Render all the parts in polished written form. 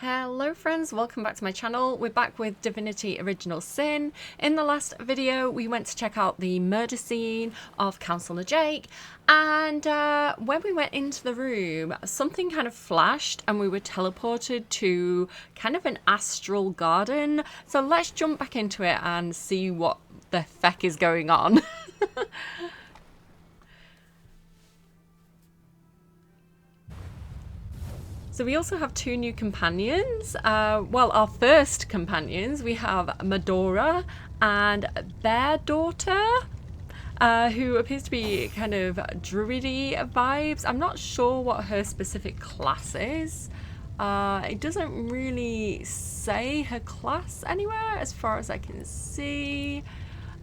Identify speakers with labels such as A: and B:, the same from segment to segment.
A: Hello friends, welcome back to my channel. We're back with Divinity Original Sin. In the last video we went to check out the murder scene of Councillor Jake, and when we went into the room something kind of flashed and we were teleported to kind of an astral garden. So let's jump back into it and see what the heck is going on. So we also have two new companions. Well, our first companions, we have Medora and their daughter, who appears to be kind of druidy vibes. I'm not sure what her specific class is. It doesn't really say her class anywhere as far as I can see.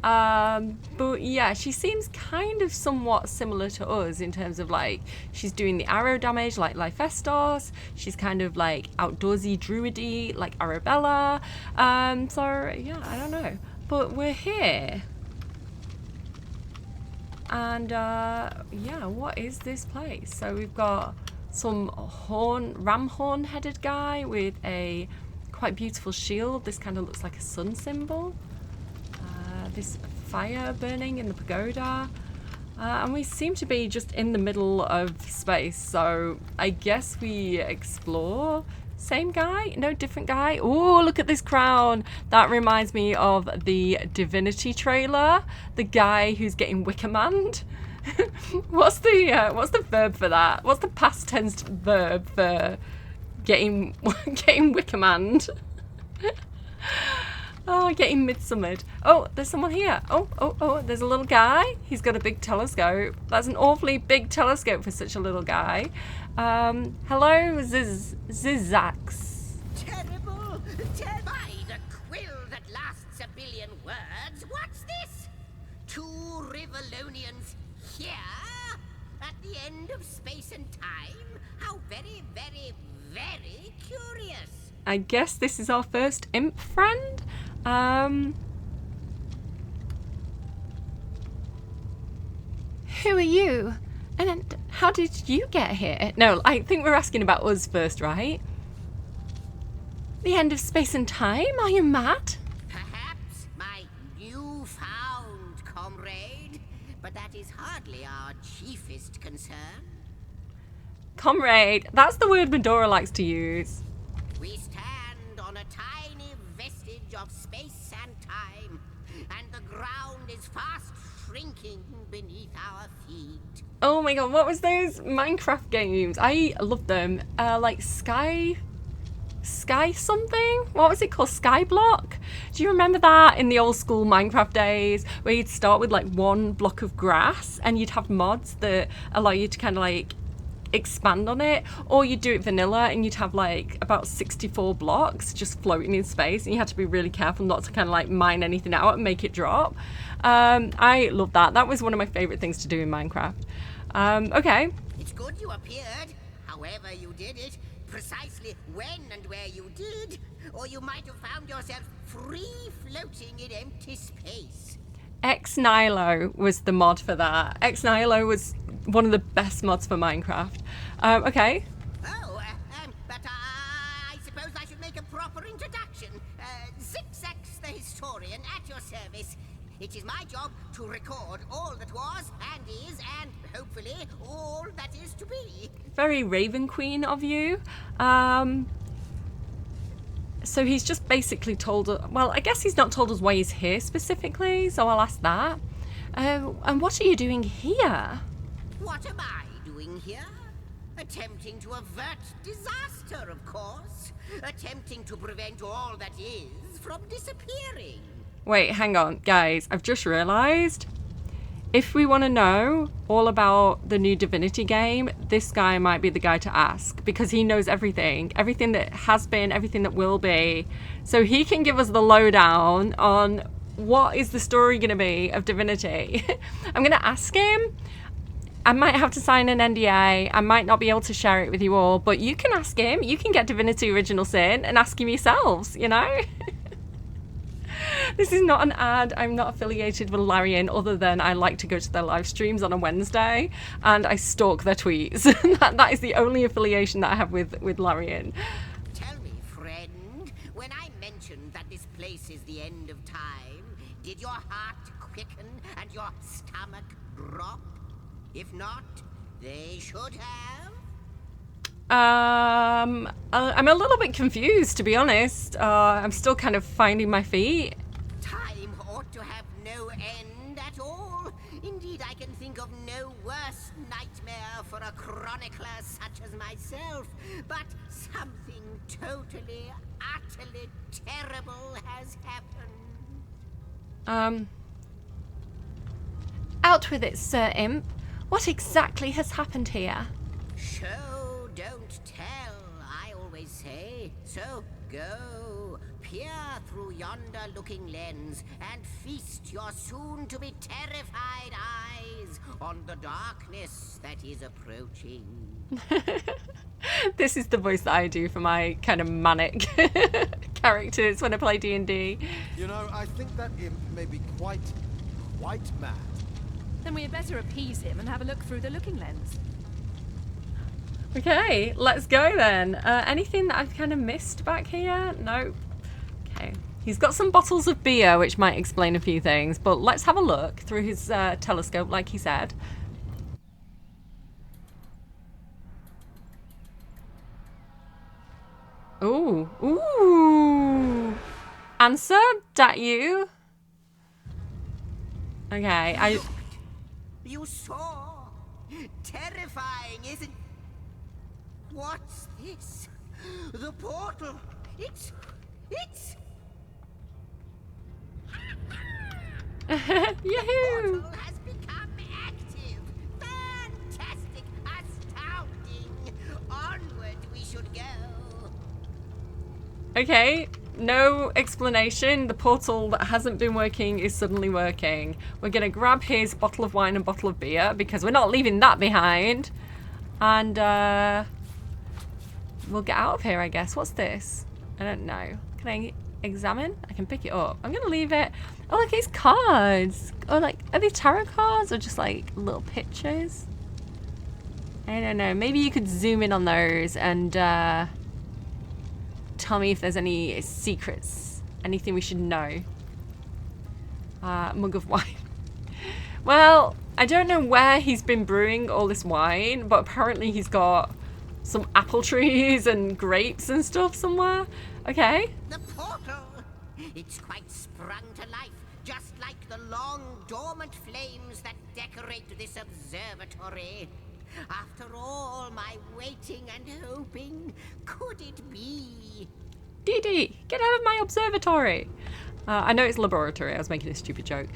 A: But yeah, she seems kind of somewhat similar to us in terms of like she's doing the arrow damage like Lifestos. She's kind of like outdoorsy druidy like Arabella. So yeah, I don't know, but we're here, and yeah, what is this place? So we've got some ram horn headed guy with a quite beautiful shield. This kind of looks like a sun symbol. This fire burning in the pagoda, and we seem to be just in the middle of space, so I guess we explore. Same guy? No, different guy? Oh, look at this crown. That reminds me of the Divinity trailer, the guy who's getting Wickermanned. What's the verb for that? What's the past tense verb for getting Wickermanned? Oh, getting midsummered. Oh, there's someone here. Oh, there's a little guy. He's got a big telescope. That's an awfully big telescope for such a little guy. Hello, Zizax.
B: Terrible! By the quill that lasts a billion words, what's this? Two Rivalonians here? At the end of space and time? How very, very, very curious.
A: I guess this is our first imp friend. Who are you? And how did you get here? No, I think we're asking about us first, right? The end of space and time? Are you mad?
B: Perhaps my newfound comrade, but that is hardly our chiefest concern.
A: Comrade, that's the word Medora likes to use.
B: We stand on a tiny vestige of space and time, and the ground is fast shrinking beneath our feet.
A: Oh my god, what was those Minecraft games? I loved them. Like Sky something? What was it called? Skyblock? Do you remember that in the old school Minecraft days where you'd start with like one block of grass and you'd have mods that allow you to kind of like expand on it, or you'd do it vanilla and you'd have like about 64 blocks just floating in space, and you had to be really careful not to kind of like mine anything out and make it drop. I love that. That was one of my favorite things to do in Minecraft. Okay.
B: It's good you appeared, however you did it, precisely when and where you did, or you might have found yourself free floating in empty space.
A: Ex Nihilo was the mod for that. Ex Nihilo was one of the best mods for Minecraft. Okay.
B: Oh, but I suppose I should make a proper introduction. Zixax the historian at your service. It is my job to record all that was and is, and hopefully all that is to be.
A: Very Raven Queen of you. So he's just basically told us, well, I guess he's not told us why he's here specifically, so I'll ask that. And what are you doing here?
B: What am I doing here? Attempting to avert disaster, of course. Attempting to prevent all that is from disappearing.
A: Wait, hang on, guys. I've just realised, if we want to know all about the new Divinity game, this guy might be the guy to ask, because he knows everything. Everything that has been, everything that will be. So he can give us the lowdown on what is the story going to be of Divinity. I'm going to ask him. I might have to sign an NDA. I might not be able to share it with you all, but you can ask him. You can get Divinity Original Sin and ask him yourselves, you know? This is not an ad. I'm not affiliated with Larian, other than I like to go to their live streams on a Wednesday and I stalk their tweets. that is the only affiliation that I have with Larian.
B: Tell me, When I mentioned that this place is the end of time, did your heart quicken and your stomach drop? If not, they should have.
A: I'm a little bit confused, to be honest. I'm still kind of finding my feet.
B: Time ought to have no end at all. Indeed, I can think of no worse nightmare for a chronicler such as myself. But something totally, utterly terrible has happened.
A: Out with it, Sir Imp. What exactly has happened here?
B: Show, don't tell, I always say. So go, peer through yonder looking lens, and feast your soon-to-be terrified eyes on the darkness that is approaching.
A: This is the voice that I do for my kind of manic characters when I play D&D.
C: You know, I think that imp may be quite mad.
D: Then we had better appease him and have a look through the looking lens.
A: Okay, let's go then. Anything that I've kind of missed back here? No. Okay. He's got some bottles of beer, which might explain a few things, but let's have a look through his telescope, like he said. Ooh. Ooh. Answer? That you? Okay,
B: You saw? Terrifying, isn't... What's this? The portal! It's...
A: Yahoo!
B: Portal has become active! Fantastic! Astounding! Onward we should go!
A: Okay, no explanation. The portal that hasn't been working is suddenly working. We're gonna grab his bottle of wine and bottle of beer because we're not leaving that behind. And we'll get out of here, I guess. What's this? I don't know. Can I examine? I can pick it up. I'm gonna leave it. Oh, look, it's cards. Oh, like, are they tarot cards or just like little pictures? I don't know. Maybe you could zoom in on those and tell me if there's any secrets, anything we should know. Mug of wine. Well, I don't know where he's been brewing all this wine, but apparently he's got some apple trees and grapes and stuff somewhere. Okay.
B: The portal! It's quite sprung to life, just like the long dormant flames that decorate this observatory. After all my waiting and hoping, could it be?
A: Dee, get out of my observatory. I know it's laboratory. I was making a stupid joke.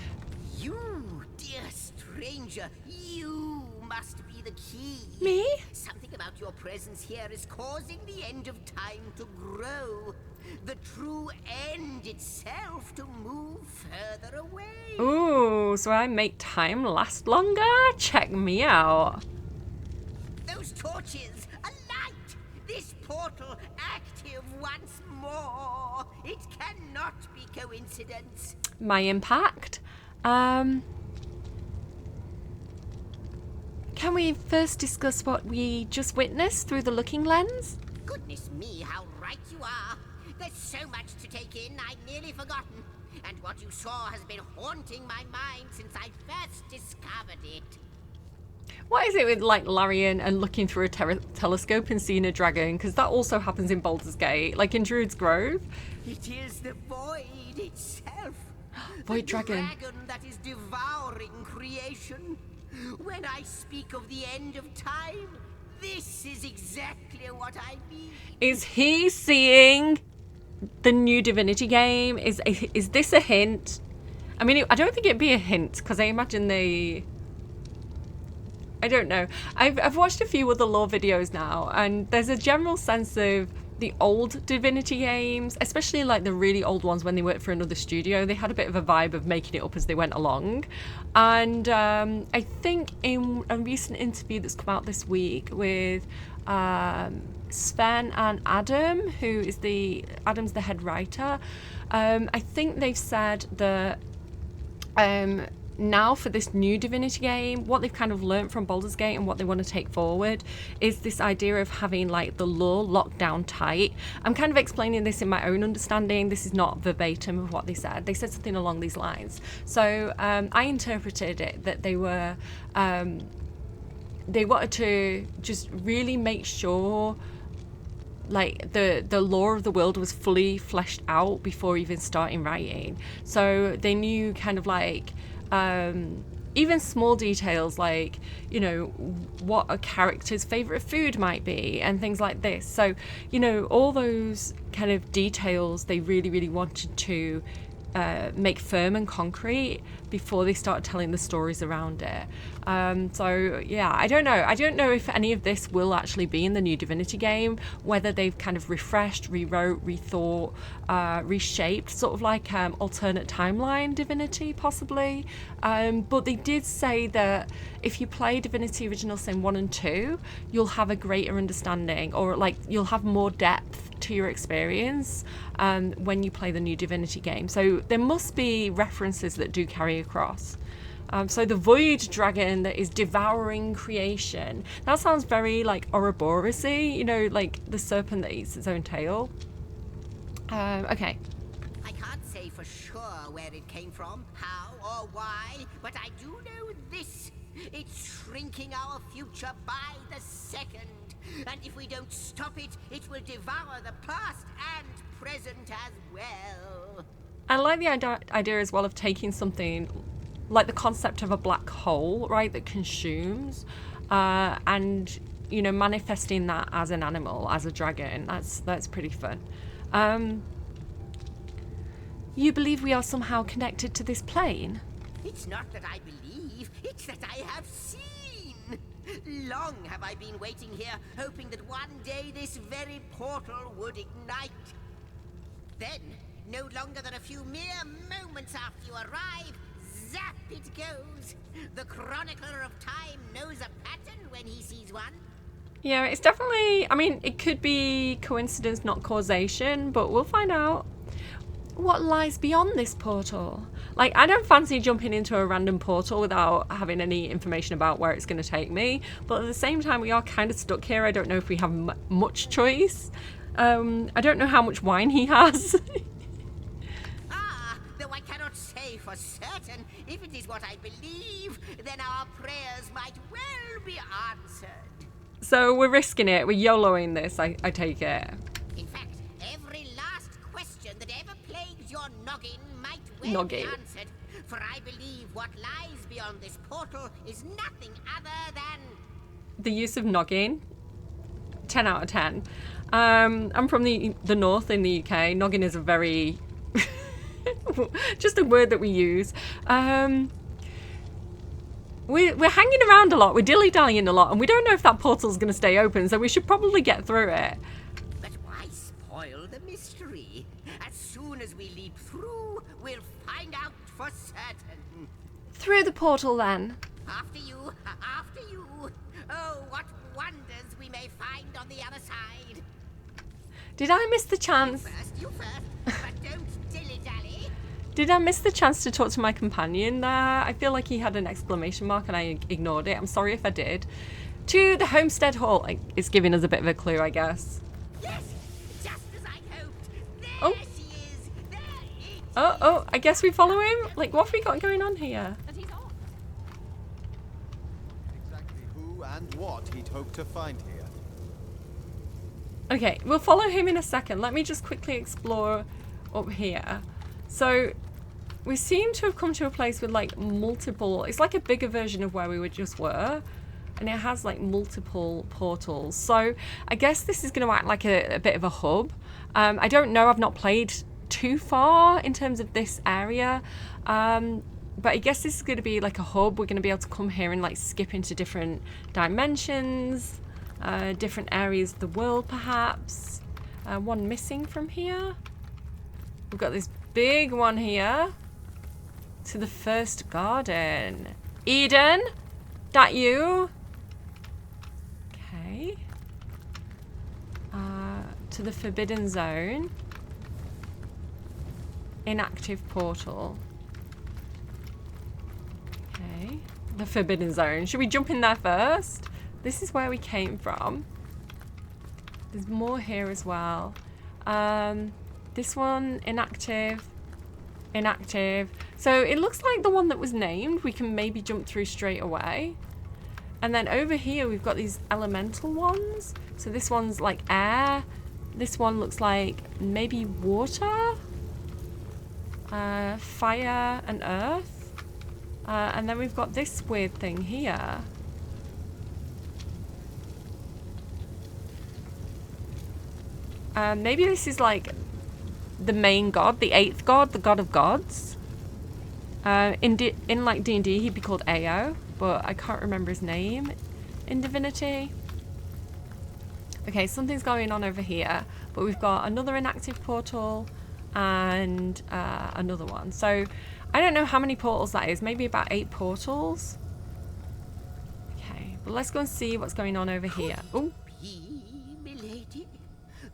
B: You, dear stranger, you must be the key.
A: Me?
B: Something about your presence here is causing the end of time to grow. The true end itself to move further away.
A: Ooh, so I make time last longer? Check me out.
B: Those torches, a light! This portal active once more! It cannot be coincidence.
A: My impact. Can we first discuss what we just witnessed through the looking lens?
B: Goodness me, how right you are. There's so much to take in, I'd nearly forgotten. And what you saw has been haunting my mind since I first discovered it.
A: What is it with like Larian and looking through a telescope and seeing a dragon? Because that also happens in Baldur's Gate, like in Druid's Grove.
B: It is the void itself.
A: Void
B: the
A: dragon.
B: dragon that is devouring creation. When I speak of the end of time, this is exactly what I mean.
A: Is he seeing the new Divinity game? Is this a hint? I mean, I don't think it'd be a hint because I imagine they... I don't know. I've watched a few other lore videos now, and there's a general sense of the old Divinity games, especially like the really old ones when they worked for another studio. They had a bit of a vibe of making it up as they went along. And I think in a recent interview that's come out this week with Sven and Adam, who is Adam's the head writer, I think they've said that now for this new Divinity game, what they've kind of learnt from Baldur's Gate and what they want to take forward is this idea of having like the lore locked down tight. I'm kind of explaining this in my own understanding. This is not verbatim of what they said. They said something along these lines. So I interpreted it that they were they wanted to just really make sure like the lore of the world was fully fleshed out before even starting writing. So they knew kind of like even small details like, you know, what a character's favorite food might be and things like this. So, you know, all those kind of details they really wanted to make firm and concrete before they start telling the stories around it. So yeah, I don't know if any of this will actually be in the new Divinity game, whether they've kind of refreshed, rewrote, rethought, reshaped, sort of like alternate timeline Divinity possibly. But they did say that if you play Divinity Original Sin 1 and 2, you'll have a greater understanding, or like you'll have more depth to your experience when you play the new Divinity game. So there must be references that do carry across. So the void dragon that is devouring creation, that sounds very like Ouroboros-y, you know, like the serpent that eats its own tail. Okay.
B: I can't say for sure where it came from, how or why, but I do know this. It's shrinking our future by the second. And if we don't stop it, it will devour the past and present as well.
A: I like the idea as well of taking something like the concept of a black hole, right, that consumes, and, you know, manifesting that as an animal, as a dragon. That's pretty fun. You believe we are somehow connected to this plane?
B: It's not that I believe, it's that I have seen. Long have I been waiting here, hoping that one day this very portal would ignite. Then, no longer than a few mere moments after you arrive, zap it goes. The chronicler of time knows a pattern when he sees one.
A: Yeah, it's definitely, I mean, it could be coincidence, not causation, but we'll find out. What lies beyond this portal? Like, I don't fancy jumping into a random portal without having any information about where it's going to take me. But at the same time, we are kind of stuck here. I don't know if we have much choice. I don't know how much wine he has.
B: Though I cannot say for certain. If it is what I believe, then our prayers might well be answered.
A: So we're risking it. We're YOLOing this, I take it.
B: In fact, every last question that ever plagues your noggin might well be answered. For I believe what lies beyond this portal is nothing other than...
A: The use of noggin. 10 out of 10. I'm from the north in the UK. Noggin is a very... just a word that we use. We're hanging around a lot. We're dilly-dallying a lot. And we don't know if that portal's going to stay open. So we should probably get through it.
B: But why spoil the mystery? As soon as we leap through, we'll find out for certain.
A: Through the portal, then.
B: After you, after you. Oh, what wonders we may find on the other side.
A: Did I miss the chance?
B: You first, but don't dilly-dally.
A: Did I miss the chance to talk to my companion there? I feel like he had an exclamation mark and I ignored it. I'm sorry if I did. To the Homestead Hall. Like, it's giving us a bit of a clue, I guess.
B: Yes, just as I hoped. There she is. There it is.
A: Oh, I guess we follow him? Like, what have we got going on here?
D: And he's off.
C: Exactly who and what he'd hoped to find here.
A: Okay, we'll follow him in a second. Let me just quickly explore up here. So, we seem to have come to a place with like multiple... It's like a bigger version of where we just were. And it has like multiple portals. So, I guess this is going to act like a bit of a hub. I don't know. I've not played too far in terms of this area. But I guess this is going to be like a hub. We're going to be able to come here and like skip into different dimensions. Different areas of the world, perhaps. One missing from here. We've got this big one here. To the first garden. Eden? That you? Okay. To the forbidden zone. Inactive portal. Okay. The Forbidden Zone. Should we jump in there first? This is where we came from. There's more here as well. This one, inactive. Inactive. So it looks like the one that was named we can maybe jump through straight away. And then over here we've got these elemental ones. So this one's like air. This one looks like maybe water. Fire and earth. And then we've got this weird thing here. Maybe this is like the main god, the 8th god, the god of gods. In like D&D, he'd be called Ao, but I can't remember his name in Divinity. Okay, something's going on over here, but we've got another inactive portal and another one. So I don't know how many portals that is. Maybe about 8 portals. Okay, but let's go and see what's going on over here. Oh.
B: Milady,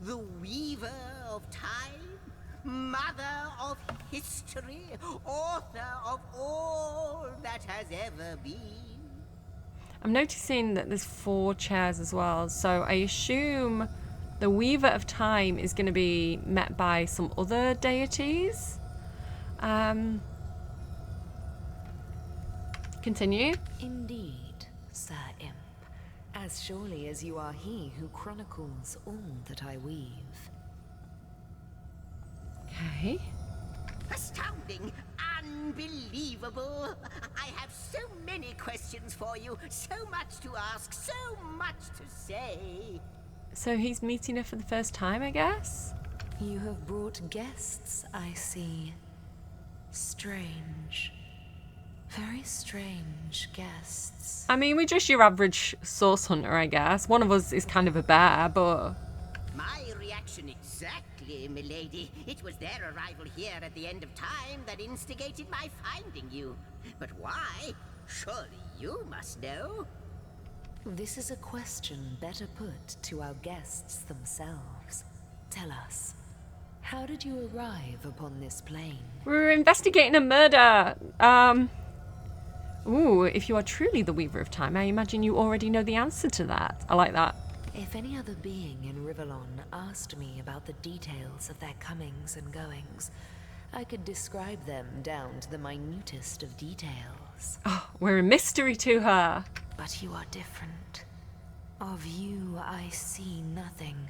B: the weaver of time, mother of history, author of all that has ever been.
A: I'm noticing that there's 4 chairs as well, so I assume the Weaver of Time is going to be met by some other deities. Continue.
E: Indeed, Sir Imp, as surely as you are he who chronicles all that I weave.
A: Okay.
B: Astounding, unbelievable. I have so many questions for you, so much to ask, so much to say.
A: So he's meeting her for the first time, I guess?
E: You have brought guests, I see. Strange. Very strange guests.
A: I mean, we're just your average source hunter, I guess. One of us is kind of a bear, but...
B: My reaction exactly, milady. It was their arrival here at the end of time that instigated my finding you. But why? Surely you must know.
E: This is a question better put to our guests themselves. Tell us, how did you arrive upon this plane?
A: We were investigating a murder. Ooh, if you are truly the Weaver of Time, I imagine you already know the answer to that. I like that.
E: If any other being in Rivellon asked me about the details of their comings and goings, I could describe them down to the minutest of details.
A: Oh, we're a mystery to her.
E: But you are different. Of you, I see nothing.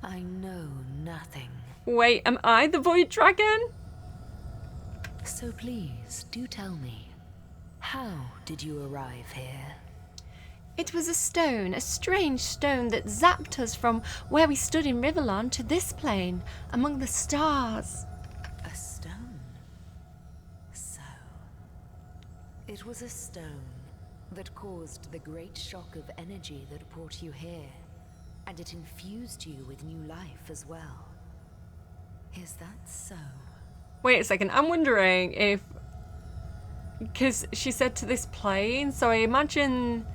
E: I know nothing.
A: Wait, am I the Void Dragon?
E: So please, do tell me, how did you arrive here?
A: It was a stone, a strange stone that zapped us from where we stood in Rivellon to this plane, among the stars.
E: A stone? So, it was a stone that caused the great shock of energy that brought you here, and it infused you with new life as well. Is that so?
A: Wait a second, I'm wondering if... Because she said to this plane, so I imagine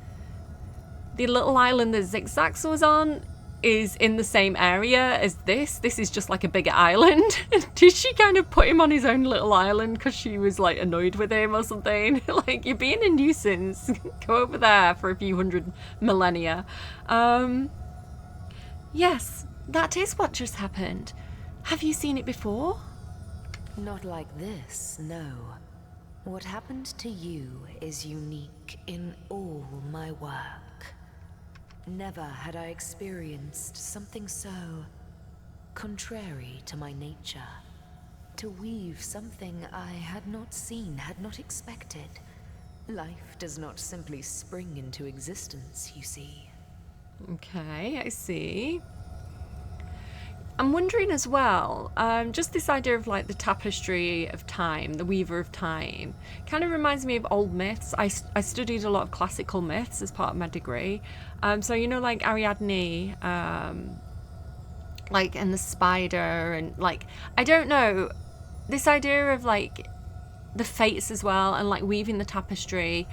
A: the little island that Zigzags was on is in the same area as this. This is just like a bigger island. Did she kind of put him on his own little island because she was like annoyed with him or something? Like, you're being a nuisance. Go over there for a few hundred millennia. Yes, that is what just happened. Have you seen it before?
E: Not like this, no. What happened to you is unique in all my work. Never had I experienced something so contrary to my nature. To weave something I had not seen, had not expected. Life does not simply spring into existence, you see.
A: Okay, I see. I'm wondering as well, just this idea of like the tapestry of time, the weaver of time, kind of reminds me of old myths. I studied a lot of classical myths as part of my degree. So, you know, like Ariadne, like, and the spider, and like, I don't know, this idea of like the fates as well, and like weaving the tapestry.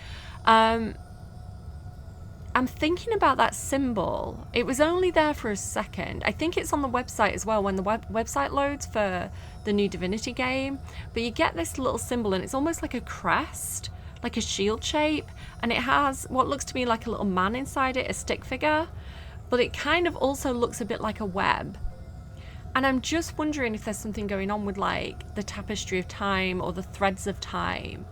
A: I'm thinking about that symbol. It was only there for a second. I think it's on the website as well when the website loads for the new Divinity game. But you get this little symbol and it's almost like a crest like a shield shape, and it has what looks to be like a little man inside it, a stick figure, but it kind of also looks a bit like a web. And I'm just wondering if there's something going on with like the tapestry of time or the threads of time.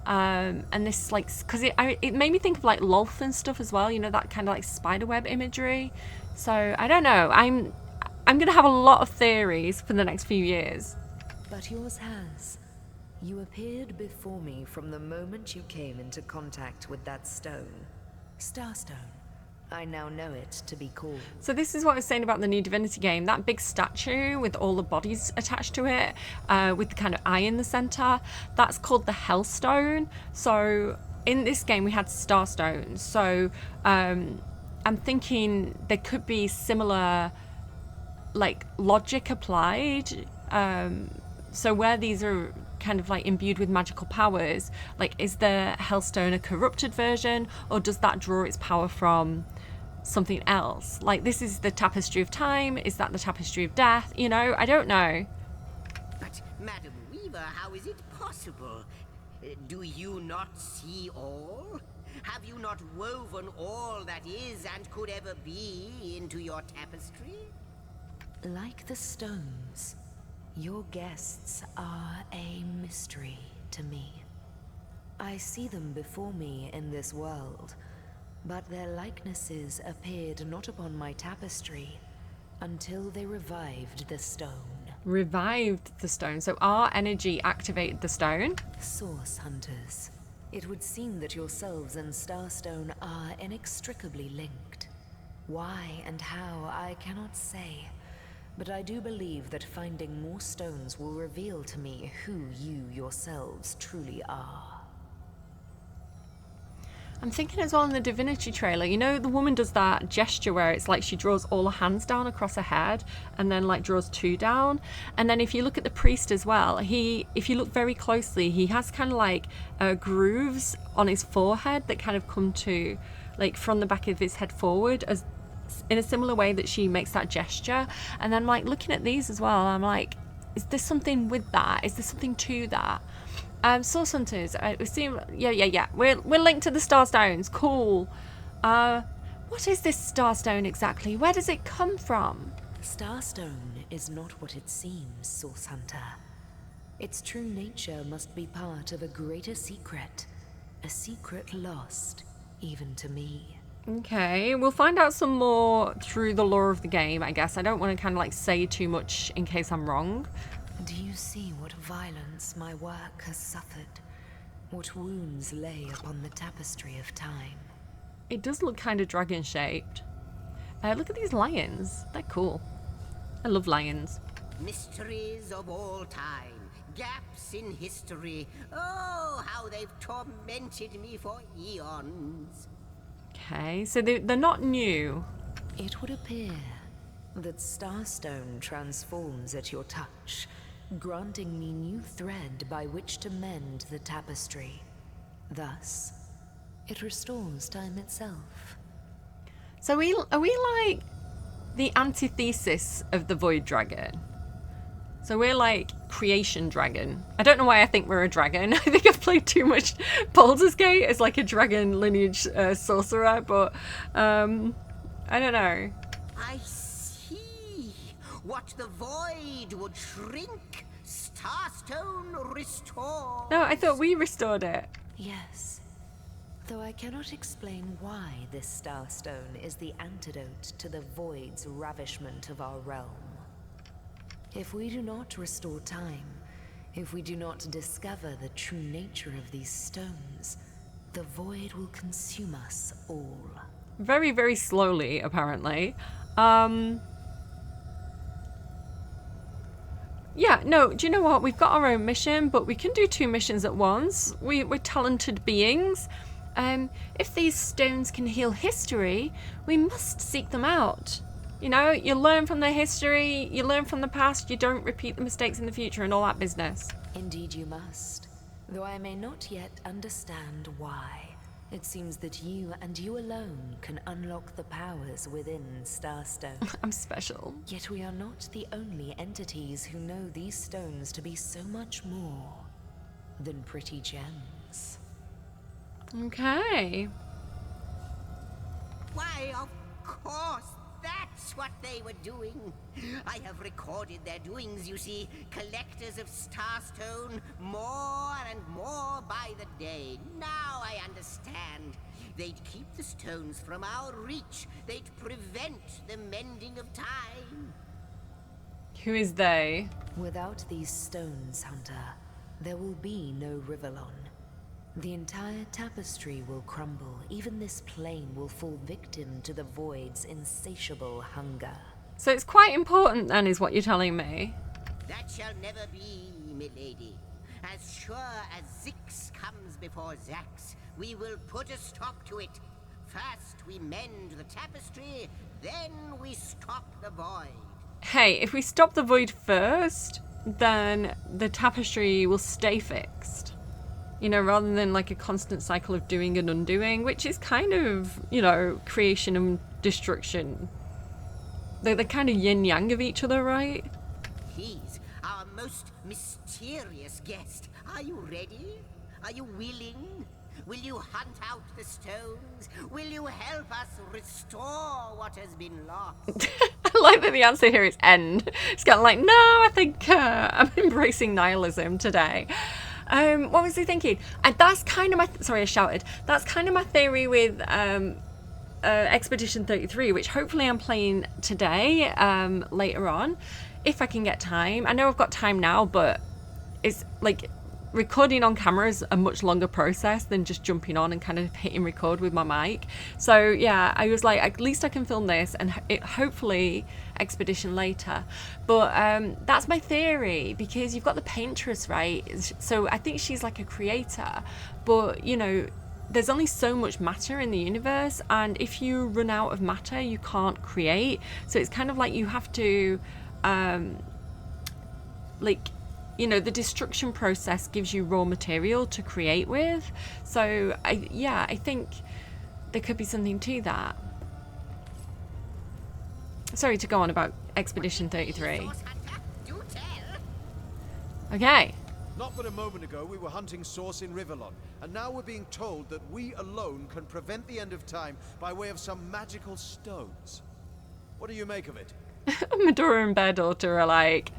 A: And this like, because it made me think of like Lolth and stuff as well, you know, that kind of like spiderweb imagery. So I don't know, I'm gonna have a lot of theories for the next few years.
E: But yours has. You appeared before me from the moment you came into contact with that stone. Starstone. I now know it to be called.
A: So this is what I was saying about the new Divinity game. That big statue with all the bodies attached to it, with the kind of eye in the center, that's called the Hellstone. So in this game we had Starstones. So I'm thinking there could be similar like logic applied. So where these are kind of like imbued with magical powers, like is the Hellstone a corrupted version, or does that draw its power from something else? Like this is the tapestry of time, is that the tapestry of death? You know, I don't know.
B: But, Madam Weaver, how is it possible? Do you not see all? Have you not woven all that is and could ever be into your tapestry?
E: Like the stones, your guests are a mystery to me. I see them before me in this world, but their likenesses appeared not upon my tapestry until they revived the stone.
A: Revived the stone, so our energy activated the stone.
E: Source hunters. It would seem that yourselves and Starstone are inextricably linked. Why and how, I cannot say. But I do believe that finding more stones will reveal to me who you yourselves truly are.
A: I'm thinking as well in the Divinity trailer, you know, the woman does that gesture where it's like she draws all her hands down across her head and then like draws two down. And then if you look at the priest as well, if you look very closely, he has kind of like grooves on his forehead that kind of come to like from the back of his head forward, as in a similar way that she makes that gesture. And then like looking at these as well, I'm like, is there something with that? Is there something to that? Source hunters, we seem, yeah. We're linked to the Starstones. Cool. What is this Starstone exactly? Where does it come from?
E: Starstone is not what it seems, Source Hunter. Its true nature must be part of a greater secret. A secret lost, even to me.
A: Okay, we'll find out some more through the lore of the game, I guess. I don't want to kind of like say too much in case I'm wrong.
E: Do you see what violence my work has suffered? What wounds lay upon the tapestry of time?
A: It does look kind of dragon shaped. Look at these lions. They're cool. I love lions.
B: Mysteries of all time, gaps in history. Oh, how they've tormented me for eons.
A: Okay, so they're not new.
E: It would appear that Starstone transforms at your touch, granting me new thread by which to mend the tapestry. Thus, it restores time itself.
A: So are we like the antithesis of the Void Dragon? So we're like creation dragon. I don't know why I think we're a dragon. I think I've played too much Baldur's Gate as like a dragon lineage sorcerer, but I don't know.
B: I see. What the void would shrink, Starstone restore.
A: No, I thought we restored it.
E: Yes. Though I cannot explain why this Starstone is the antidote to the void's ravishment of our realm. If we do not restore time, if we do not discover the true nature of these stones, the void will consume us all.
A: Very, very slowly, apparently. Yeah, no, do you know what? We've got our own mission, but we can do two missions at once. We're talented beings. If these stones can heal history, we must seek them out. You know, you learn from the history, you learn from the past, you don't repeat the mistakes in the future and all that business.
E: Indeed you must. Though I may not yet understand why. It seems that you and you alone can unlock the powers within Starstone.
A: I'm special.
E: Yet we are not the only entities who know these stones to be so much more than pretty gems.
A: Okay.
B: Why, of course, that's what they were doing. I have recorded their doings, you see. Collectors of Starstone, more and more by the day. Now I understand. They'd keep the stones from our reach. They'd prevent the mending of time.
A: Who is they?
E: Without these stones, Hunter, there will be no Rivellon. The entire tapestry will crumble. Even this plane will fall victim to the Void's insatiable hunger.
A: So it's quite important then, is what you're telling me.
B: That shall never be, milady. As sure as Zix comes before Zax, we will put a stop to it. First we mend the tapestry, then we stop the void.
A: Hey, if we stop the void first, then the tapestry will stay fixed. You know, rather than like a constant cycle of doing and undoing, which is kind of, you know, creation and destruction. They're kind of yin-yang of each other, right?
B: He's our most mysterious guest. Are you ready? Are you willing? Will you hunt out the stones? Will you help us restore what has been lost?
A: I like that the answer here is end. It's kind of like, no, I think I'm embracing nihilism today. What was he thinking? And that's kind of my... sorry, I shouted. That's kind of my theory with Expedition 33, which hopefully I'm playing today, later on, if I can get time. I know I've got time now, but it's like... recording on camera is a much longer process than just jumping on and kind of hitting record with my mic. So yeah, I was like, at least I can film this and hopefully Expedition later. But that's my theory, because you've got the paintress, right? So I think she's like a creator, but you know, there's only so much matter in the universe, and if you run out of matter, you can't create. So it's kind of like you have to like, you know, the destruction process gives you raw material to create with. So I think there could be something to that. Sorry to go on about Expedition 33.
B: Do tell.
A: Okay.
C: Not but a moment ago we were hunting Source in Rivellon, and now we're being told that we alone can prevent the end of time by way of some magical stones. What do you make of it?
A: Medora and Bear Daughter are like,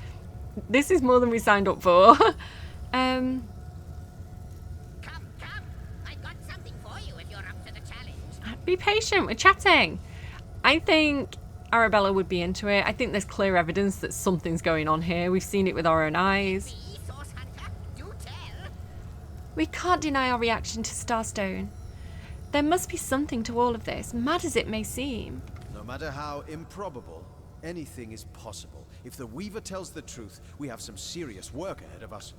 A: this is more than we signed up for.
B: Come. I got something for you if you're up to the challenge.
A: Be patient, we're chatting. I think Arabella would be into it. I think there's clear evidence that something's going on here. We've seen it with our own eyes.
B: Me, Source Hunter, do tell.
A: We can't deny our reaction to Starstone. There must be something to all of this, mad as it may seem.
C: No matter how improbable, anything is possible. If the Weaver tells the truth, we have some serious work ahead of us.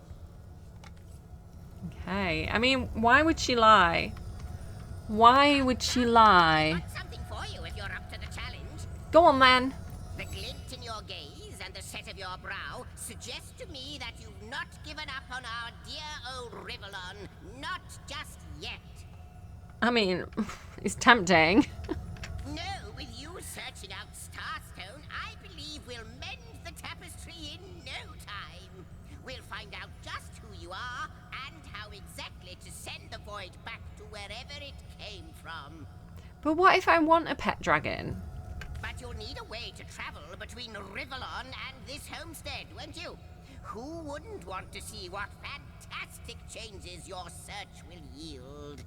A: Okay, I mean, why would she lie? Why would she lie?
B: Got something for you if you're up to the challenge.
A: Go on, then.
B: The glint in your gaze and the set of your brow suggest to me that you've not given up on our dear old Rivellon. Not just yet.
A: I mean, it's tempting.
B: No, with you searching out Starstone, I believe we'll mend the tapestry in no time. We'll find out just who you are and how exactly to send the void back to wherever it came from.
A: But what if I want a pet dragon?
B: But you'll need a way to travel between Rivellon and this homestead, won't you? Who wouldn't want to see what fantastic changes your search will yield?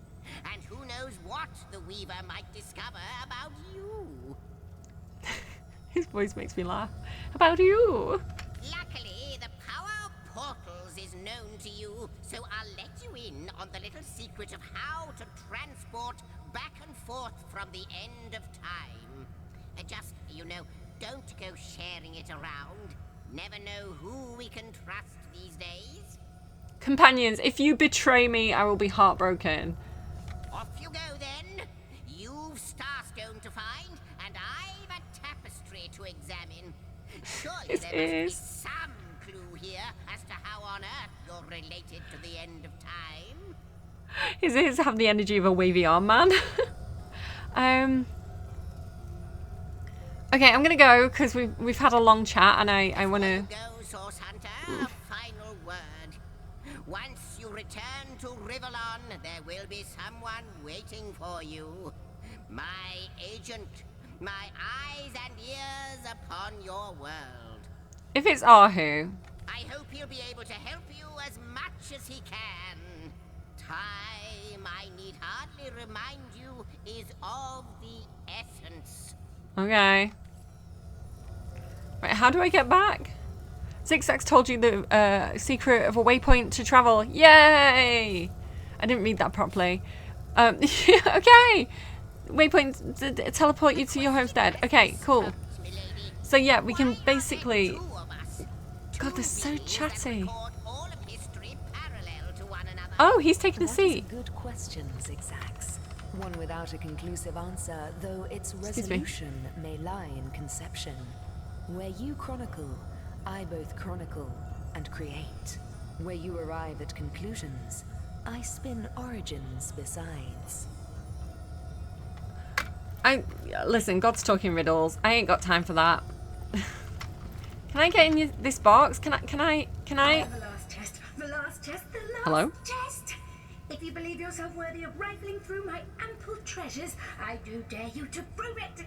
B: And who knows what the Weaver might discover about you?
A: His voice makes me laugh. About you.
B: Luckily, the power of portals is known to you, so I'll let you in on the little secret of how to transport back and forth from the end of time. Just, you know, don't go sharing it around. Never know who we can trust these days.
A: Companions, if you betray me, I will be heartbroken.
B: Off you go then. You've Starstone to find, and I've a tapestry to examine. Surely
A: This
B: there
A: is-
B: must be some clue here as to how on earth you're related to the end of time.
A: His ears have the energy of a wavy arm man. Okay, I'm gonna go because we've had a long chat and I want to.
B: Go, Source Hunter. A final word. Once you return to Rivellon, there will be someone waiting for you. My agent, my eyes and ears upon your world.
A: If it's Ahu,
B: I hope he'll be able to help you as much as he can. Time, I need hardly remind you, is of the essence.
A: okay. Right, how do I get back? Zigzag's told you the secret of a waypoint to travel. Yay! I didn't read that properly. Okay. Waypoint teleport you to your homestead. Okay, cool. So yeah, we can basically. God, they're so chatty. Oh, he's taking a seat.
E: That is a good question, Zigzags. One without a conclusive answer, though its
A: Excuse me.
E: resolution may lie in conception. Where you chronicle, I both chronicle and create. Where you arrive at conclusions, I spin origins besides.
A: Listen, God's talking riddles. I ain't got time for that. Can I get in this box? Can I?
F: The last test, the last test, the last
A: Hello?
F: test. If you believe yourself worthy of rifling through my ample treasures, I do dare you to prove it.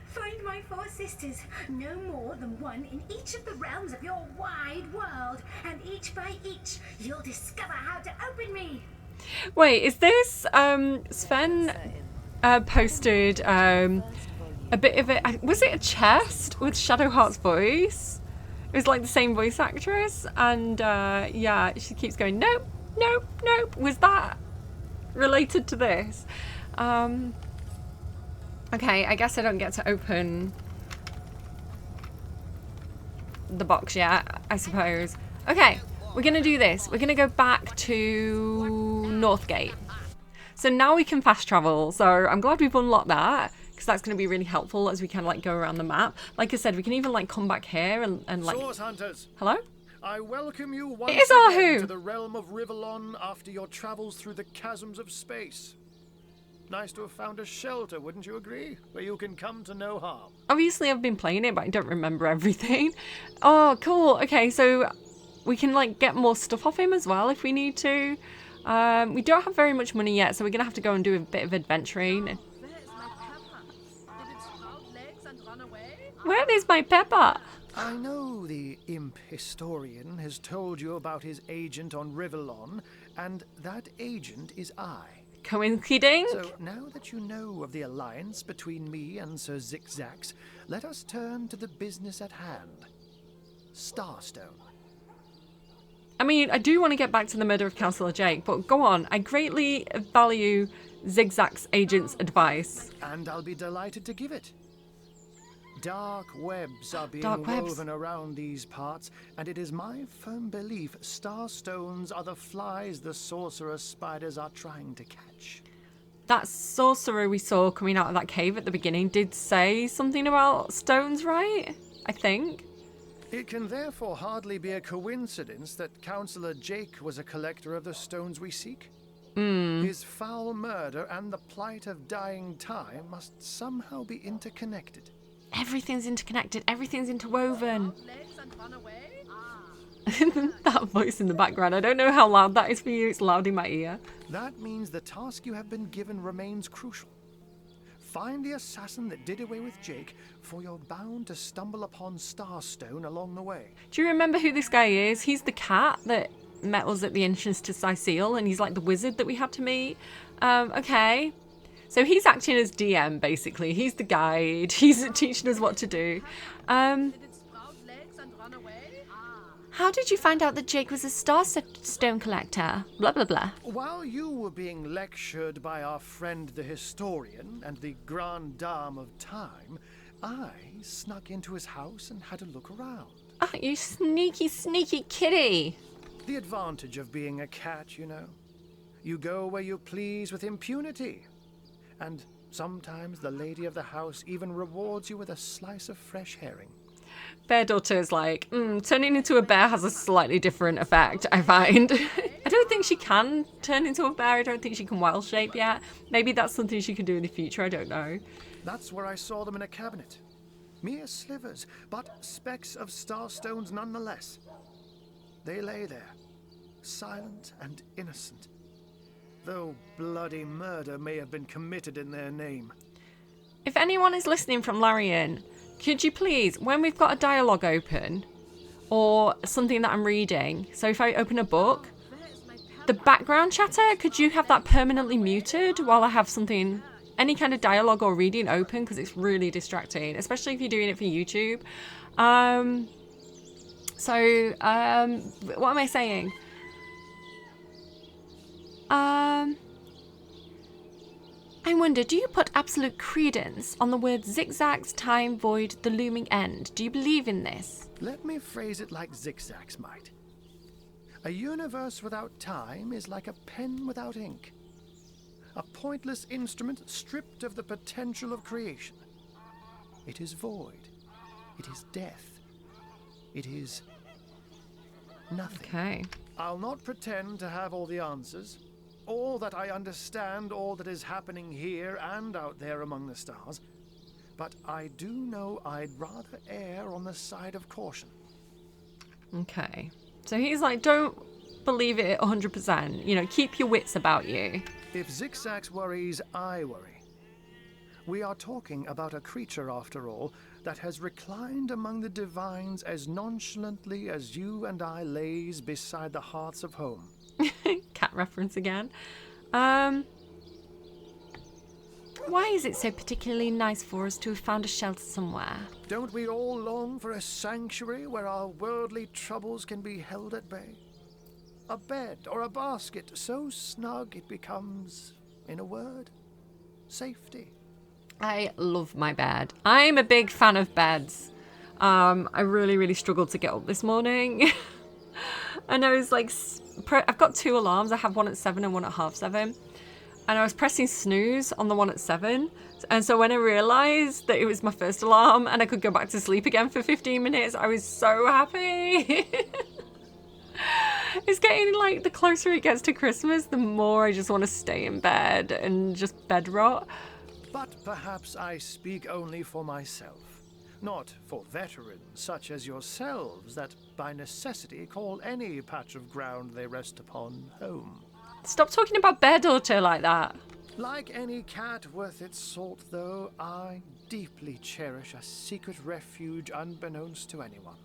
F: Find my 4 sisters, no more than one in each of the realms of your wide world, and each by each, you'll discover how to open me.
A: Wait, is this Sven posted a bit of it? Was it a chest with Shadowheart's voice? It was like the same voice actress, and yeah, she keeps going, nope, nope, nope. Was that related to this? Okay, I guess I don't get to open the box yet, I suppose. Okay, we're gonna do this. We're gonna go back to Northgate. So now we can fast travel. So I'm glad we've unlocked that, because that's going to be really helpful as we kind of like go around the map. Like I said, we can even like come back here and like...
G: Source Hunters,
A: Hello?
G: I welcome you once
A: is
G: again
A: Ahu.
G: to the realm of Rivellon after your travels through the chasms of space. Nice to have found a shelter, wouldn't you agree? Where you can come to no harm.
A: Obviously I've been playing it, but I don't remember everything. Oh, cool. Okay, so we can like get more stuff off him as well if we need to. We don't have very much money yet, so we're going to have to go and do a bit of adventuring.
D: Where is my pepper? Did it sprout legs and run away?
A: Where is my Pepper?
G: I know the imp historian has told you about his agent on Rivellon, and that agent is I.
A: Coinciding?
G: So now that you know of the alliance between me and Sir Zigzags, let us turn to the business at hand. Starstone.
A: I mean, I do want to get back to the murder of Councillor Jake, but go on. I greatly value Zigzag's agent's advice.
G: And I'll be delighted to give it. Dark webs are being
A: Dark webs.
G: woven around these parts, and it is my firm belief starstones are the flies the sorcerer spiders are trying to catch.
A: That sorcerer we saw coming out of that cave at the beginning did say something about stones, right? I think.
G: It can therefore hardly be a coincidence that Councillor Jake was a collector of the stones we seek. His foul murder and the plight of dying time must somehow be interconnected.
A: Everything's interconnected. Everything's interwoven.
D: Legs and run away?
A: That voice in the background. I don't know how loud that is for you. It's loud in my ear.
G: That means the task you have been given remains crucial. Find the assassin that did away with Jake, for you're bound to stumble upon Starstone along the way.
A: Do you remember who this guy is? He's the cat that met us at the entrance to Sicil, and he's like the wizard that we had to meet. Okay. So he's acting as DM, basically. He's the guide. He's teaching us what to do.
D: Did it sprout legs and run away?
A: How did you find out that Jake was a starstone collector? Blah, blah, blah.
G: While you were being lectured by our friend the historian and the grande dame of time, I snuck into his house and had a look around.
A: Oh, you sneaky, sneaky kitty.
G: The advantage of being a cat, you know. You go where you please with impunity. And sometimes the lady of the house even rewards you with a slice of fresh herring.
A: Bear Daughter is like, turning into a bear has a slightly different effect, I find. I don't think she can turn into a bear. I don't think she can wild shape yet. Maybe that's something she can do in the future. I don't know.
G: That's where I saw them in a cabinet. Mere slivers, but specks of starstones nonetheless. They lay there, silent and innocent, though bloody murder may have been committed in their name.
A: If anyone is listening from Larian, could you please, when we've got a dialogue open or something that I'm reading, so if I open a book, the background chatter, could you have that permanently muted while I have something, any kind of dialogue or reading open, because it's really distracting, especially if you're doing it for YouTube. What am I saying? I wonder, do you put absolute credence on the words zigzags, time, void, the looming end? Do you believe in this?
G: Let me phrase it like zigzags might. A universe without time is like a pen without ink. A pointless instrument stripped of the potential of creation. It is void. It is death. It is nothing.
A: Okay.
G: I'll not pretend to have all the answers, or that I understand all that is happening here and out there among the stars, but I do know I'd rather err on the side of caution.
A: Okay. So he's like, don't believe it 100%. You know, keep your wits about you.
G: If Zigzags worries, I worry. We are talking about a creature, after all, that has reclined among the divines as nonchalantly as you and I lays beside the hearths of home.
A: Cat reference again. Why is it so particularly nice for us to have found a shelter somewhere?
G: Don't we all long for a sanctuary where our worldly troubles can be held at bay? A bed or a basket so snug it becomes, in a word, safety.
A: I love my bed. I'm a big fan of beds. I really struggled to get up this morning. And I was like, I've got 2 alarms. I have one at 7 and one at 7:30. And I was pressing snooze on the one at 7. And so when I realised that it was my first alarm and I could go back to sleep again for 15 minutes, I was so happy. It's getting like, the closer it gets to Christmas, the more I just want to stay in bed and just bed rot.
G: But perhaps I speak only for myself, not for veterans such as yourselves that by necessity call any patch of ground they rest upon home.
A: Stop talking about bed daughter like that.
G: Like any cat worth its salt, though, I deeply cherish a secret refuge unbeknownst to anyone.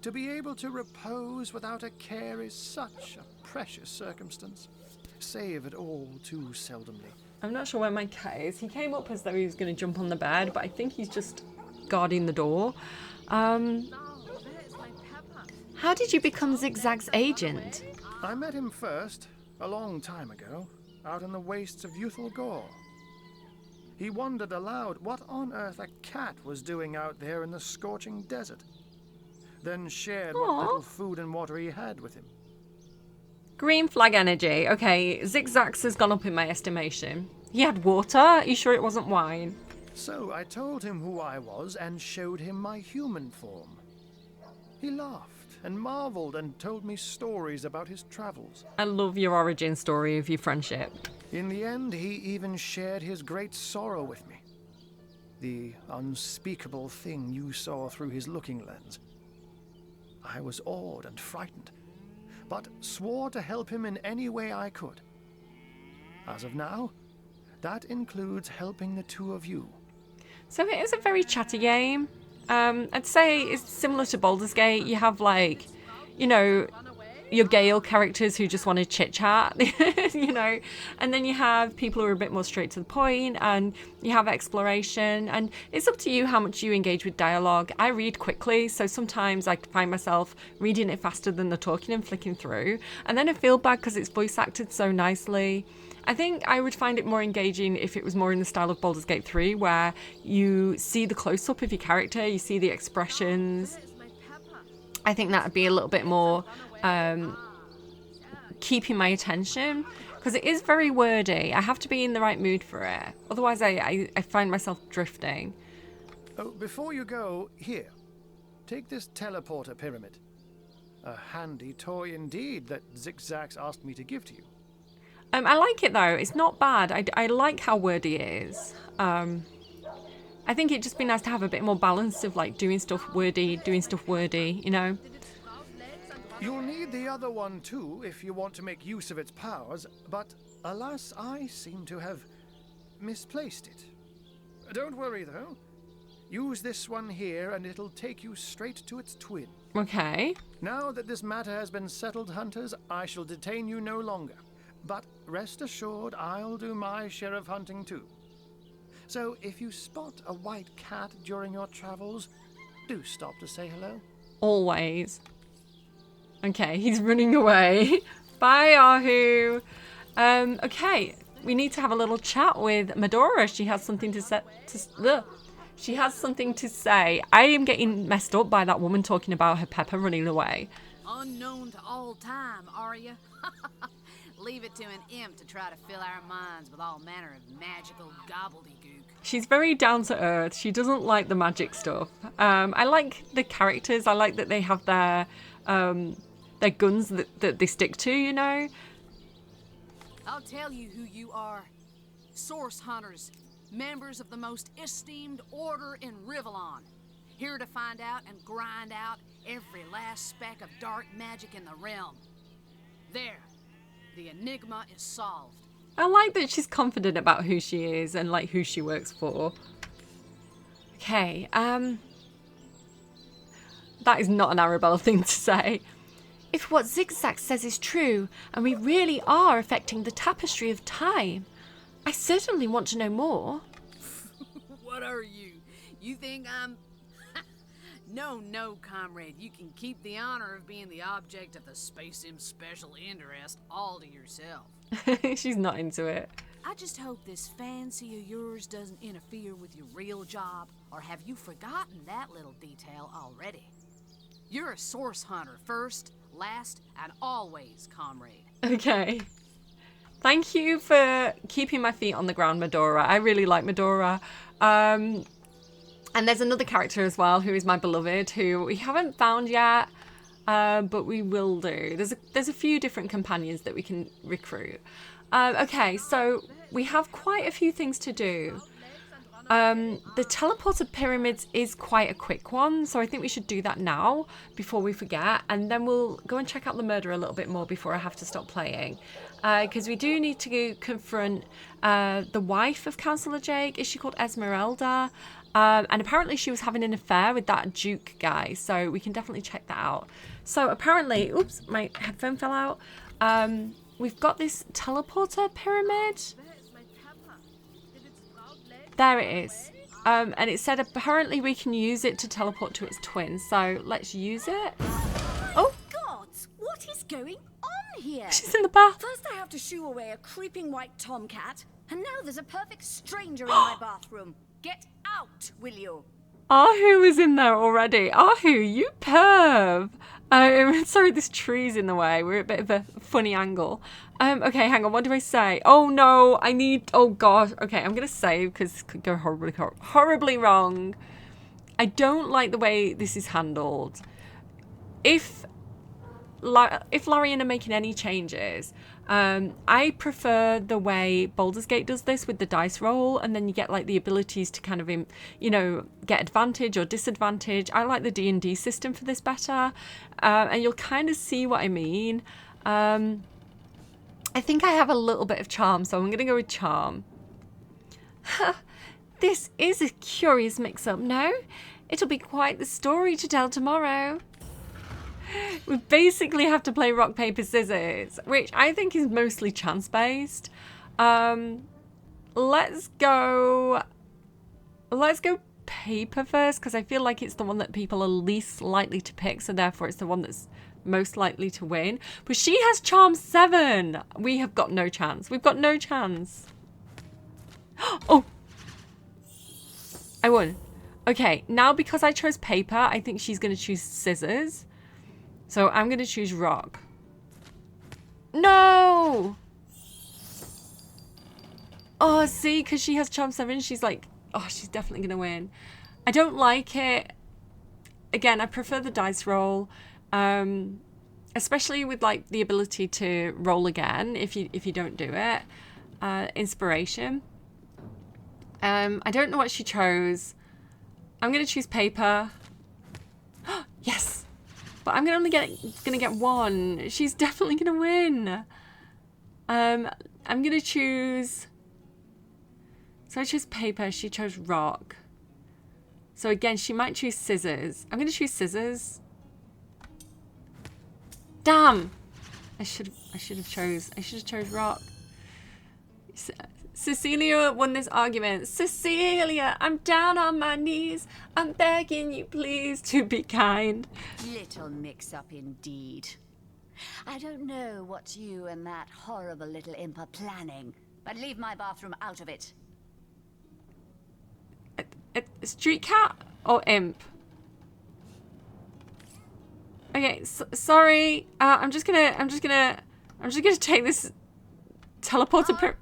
G: To be able to repose without a care is such a precious circumstance, save it all too seldomly.
A: I'm not sure where my cat is. He came up as though he was going to jump on the bed, but I think he's just guarding the door. How did you become Zigzag's agent?
G: I met him first, a long time ago, out in the wastes of Youthful Gore. He wondered aloud what on earth a cat was doing out there in the scorching desert, then shared what little food and water he had with him.
A: Green flag energy. Okay, Zigzags has gone up in my estimation. He had water? Are you sure it wasn't wine?
G: So I told him who I was and showed him my human form. He laughed and marveled and told me stories about his travels.
A: I love your origin story of your friendship.
G: In the end, he even shared his great sorrow with me. The unspeakable thing you saw through his looking lens. I was awed and frightened, but swore to help him in any way I could. As of now, that includes helping the 2 of you.
A: So it is a very chatty game. I'd say it's similar to Baldur's Gate. You have, like, you know, your Gale characters who just want to chit chat, you know, and then you have people who are a bit more straight to the point, and you have exploration, and it's up to you how much you engage with dialogue. I read quickly, so sometimes I find myself reading it faster than the talking and flicking through, and then I feel bad because it's voice acted so nicely. I think I would find it more engaging if it was more in the style of Baldur's Gate 3, where you see the close-up of your character, you see the expressions. I think that would be a little bit more keeping my attention, because it is very wordy. I have to be in the right mood for it. Otherwise, I find myself drifting.
G: Oh, before you go, here, take this teleporter pyramid. A handy toy indeed that Zigzags asked me to give to you.
A: I like it though. It's not bad. I like how wordy it is. I think it'd just be nice to have a bit more balance of like doing stuff wordy, you know.
G: You'll need the other one too if you want to make use of its powers, but alas, I seem to have misplaced it. Don't worry though. Use this one here and it'll take you straight to its twin.
A: Okay.
G: Now that this matter has been settled, hunters, I shall detain you no longer. But rest assured, I'll do my share of hunting too. So if you spot a white cat during your travels, do stop to say hello.
A: Always. Okay, he's running away. Bye, Ahu. Okay, we need to have a little chat with Medora. She has something to say. She has something to say. I am getting messed up by that woman talking about her pepper running away.
H: Unknown to all time, are you? Leave it to an imp to try to fill our minds with all manner of magical gobbledygook.
A: She's very down to earth. She doesn't like the magic stuff. I like the characters. I like that they have their guns that they stick to, you know?
H: I'll tell you who you are. Source hunters. Members of the most esteemed order in Rivellon. Here to find out and grind out every last speck of dark magic in the realm. There. The enigma is solved.
A: I like that she's confident about who she is and like who she works for. Okay, that is not an Arabella thing to say. If what Zigzag says is true, and we really are affecting the tapestry of time, I certainly want to know more.
H: What are you? You think I'm... No, comrade. You can keep the honor of being the object of the Space Im's special interest all to yourself.
A: She's not into it.
H: I just hope this fancy of yours doesn't interfere with your real job, or have you forgotten that little detail already? You're a source hunter first, last, and always, comrade.
A: Okay. Thank you for keeping my feet on the ground, Medora. I really like Medora. And there's another character as well who is my beloved, who we haven't found yet, but we will do. There's a few different companions that we can recruit. Okay, so we have quite a few things to do. The teleporter pyramids is quite a quick one, so I think we should do that now before we forget, and then we'll go and check out the murder a little bit more before I have to stop playing, because we do need to confront the wife of Councillor Jake. Is she called Esmeralda? And apparently she was having an affair with that Duke guy, so we can definitely check that out. So apparently, oops, my headphone fell out. We've got this teleporter pyramid. There it is. And it said apparently we can use it to teleport to its twin, so let's use it. Oh!
I: Gods, what is going on here?
A: She's in the bath.
I: First I have to shoo away a creeping white tomcat, and now there's a perfect stranger in my bathroom. Get out, will you?
A: Ahu is in there already. Ahu, you perv. Sorry, this tree's in the way. We're at a bit of a funny angle. Okay, hang on. What do I say? Oh, no. Oh, gosh. Okay, I'm going to save because it could go horribly wrong. I don't like the way this is handled. If Larian are making any changes, I prefer the way Baldur's Gate does this with the dice roll, and then you get like the abilities to kind of, you know, get advantage or disadvantage. I like the D&D system for this better, and you'll kind of see what I mean. I think I have a little bit of charm, so I'm going to go with charm. This is a curious mix-up, no? It'll be quite the story to tell tomorrow. We basically have to play rock, paper, scissors, which I think is mostly chance-based. Let's go paper first, because I feel like it's the one that people are least likely to pick, so therefore it's the one that's most likely to win. But she has charm 7. We have got no chance. We've got no chance. Oh! I won. Okay, now because I chose paper, I think she's going to choose scissors. So I'm going to choose rock. No! Oh, see, because she has charm 7, she's like, oh, she's definitely going to win. I don't like it. Again, I prefer the dice roll. Especially with like the ability to roll again if you don't do it. Inspiration. I don't know what she chose. I'm going to choose paper. Yes! But I'm gonna get one. She's definitely gonna win. I'm gonna choose. So I chose paper. She chose rock. So again, she might choose scissors. I'm gonna choose scissors. Damn! I should have chose rock. Cecilia won this argument. Cecilia, I'm down on my knees. I'm begging you, please, to be kind.
I: Little mix-up indeed. I don't know what you and that horrible little imp are planning, but leave my bathroom out of it.
A: Street cat or imp? Okay, sorry. I'm just gonna take this teleporter.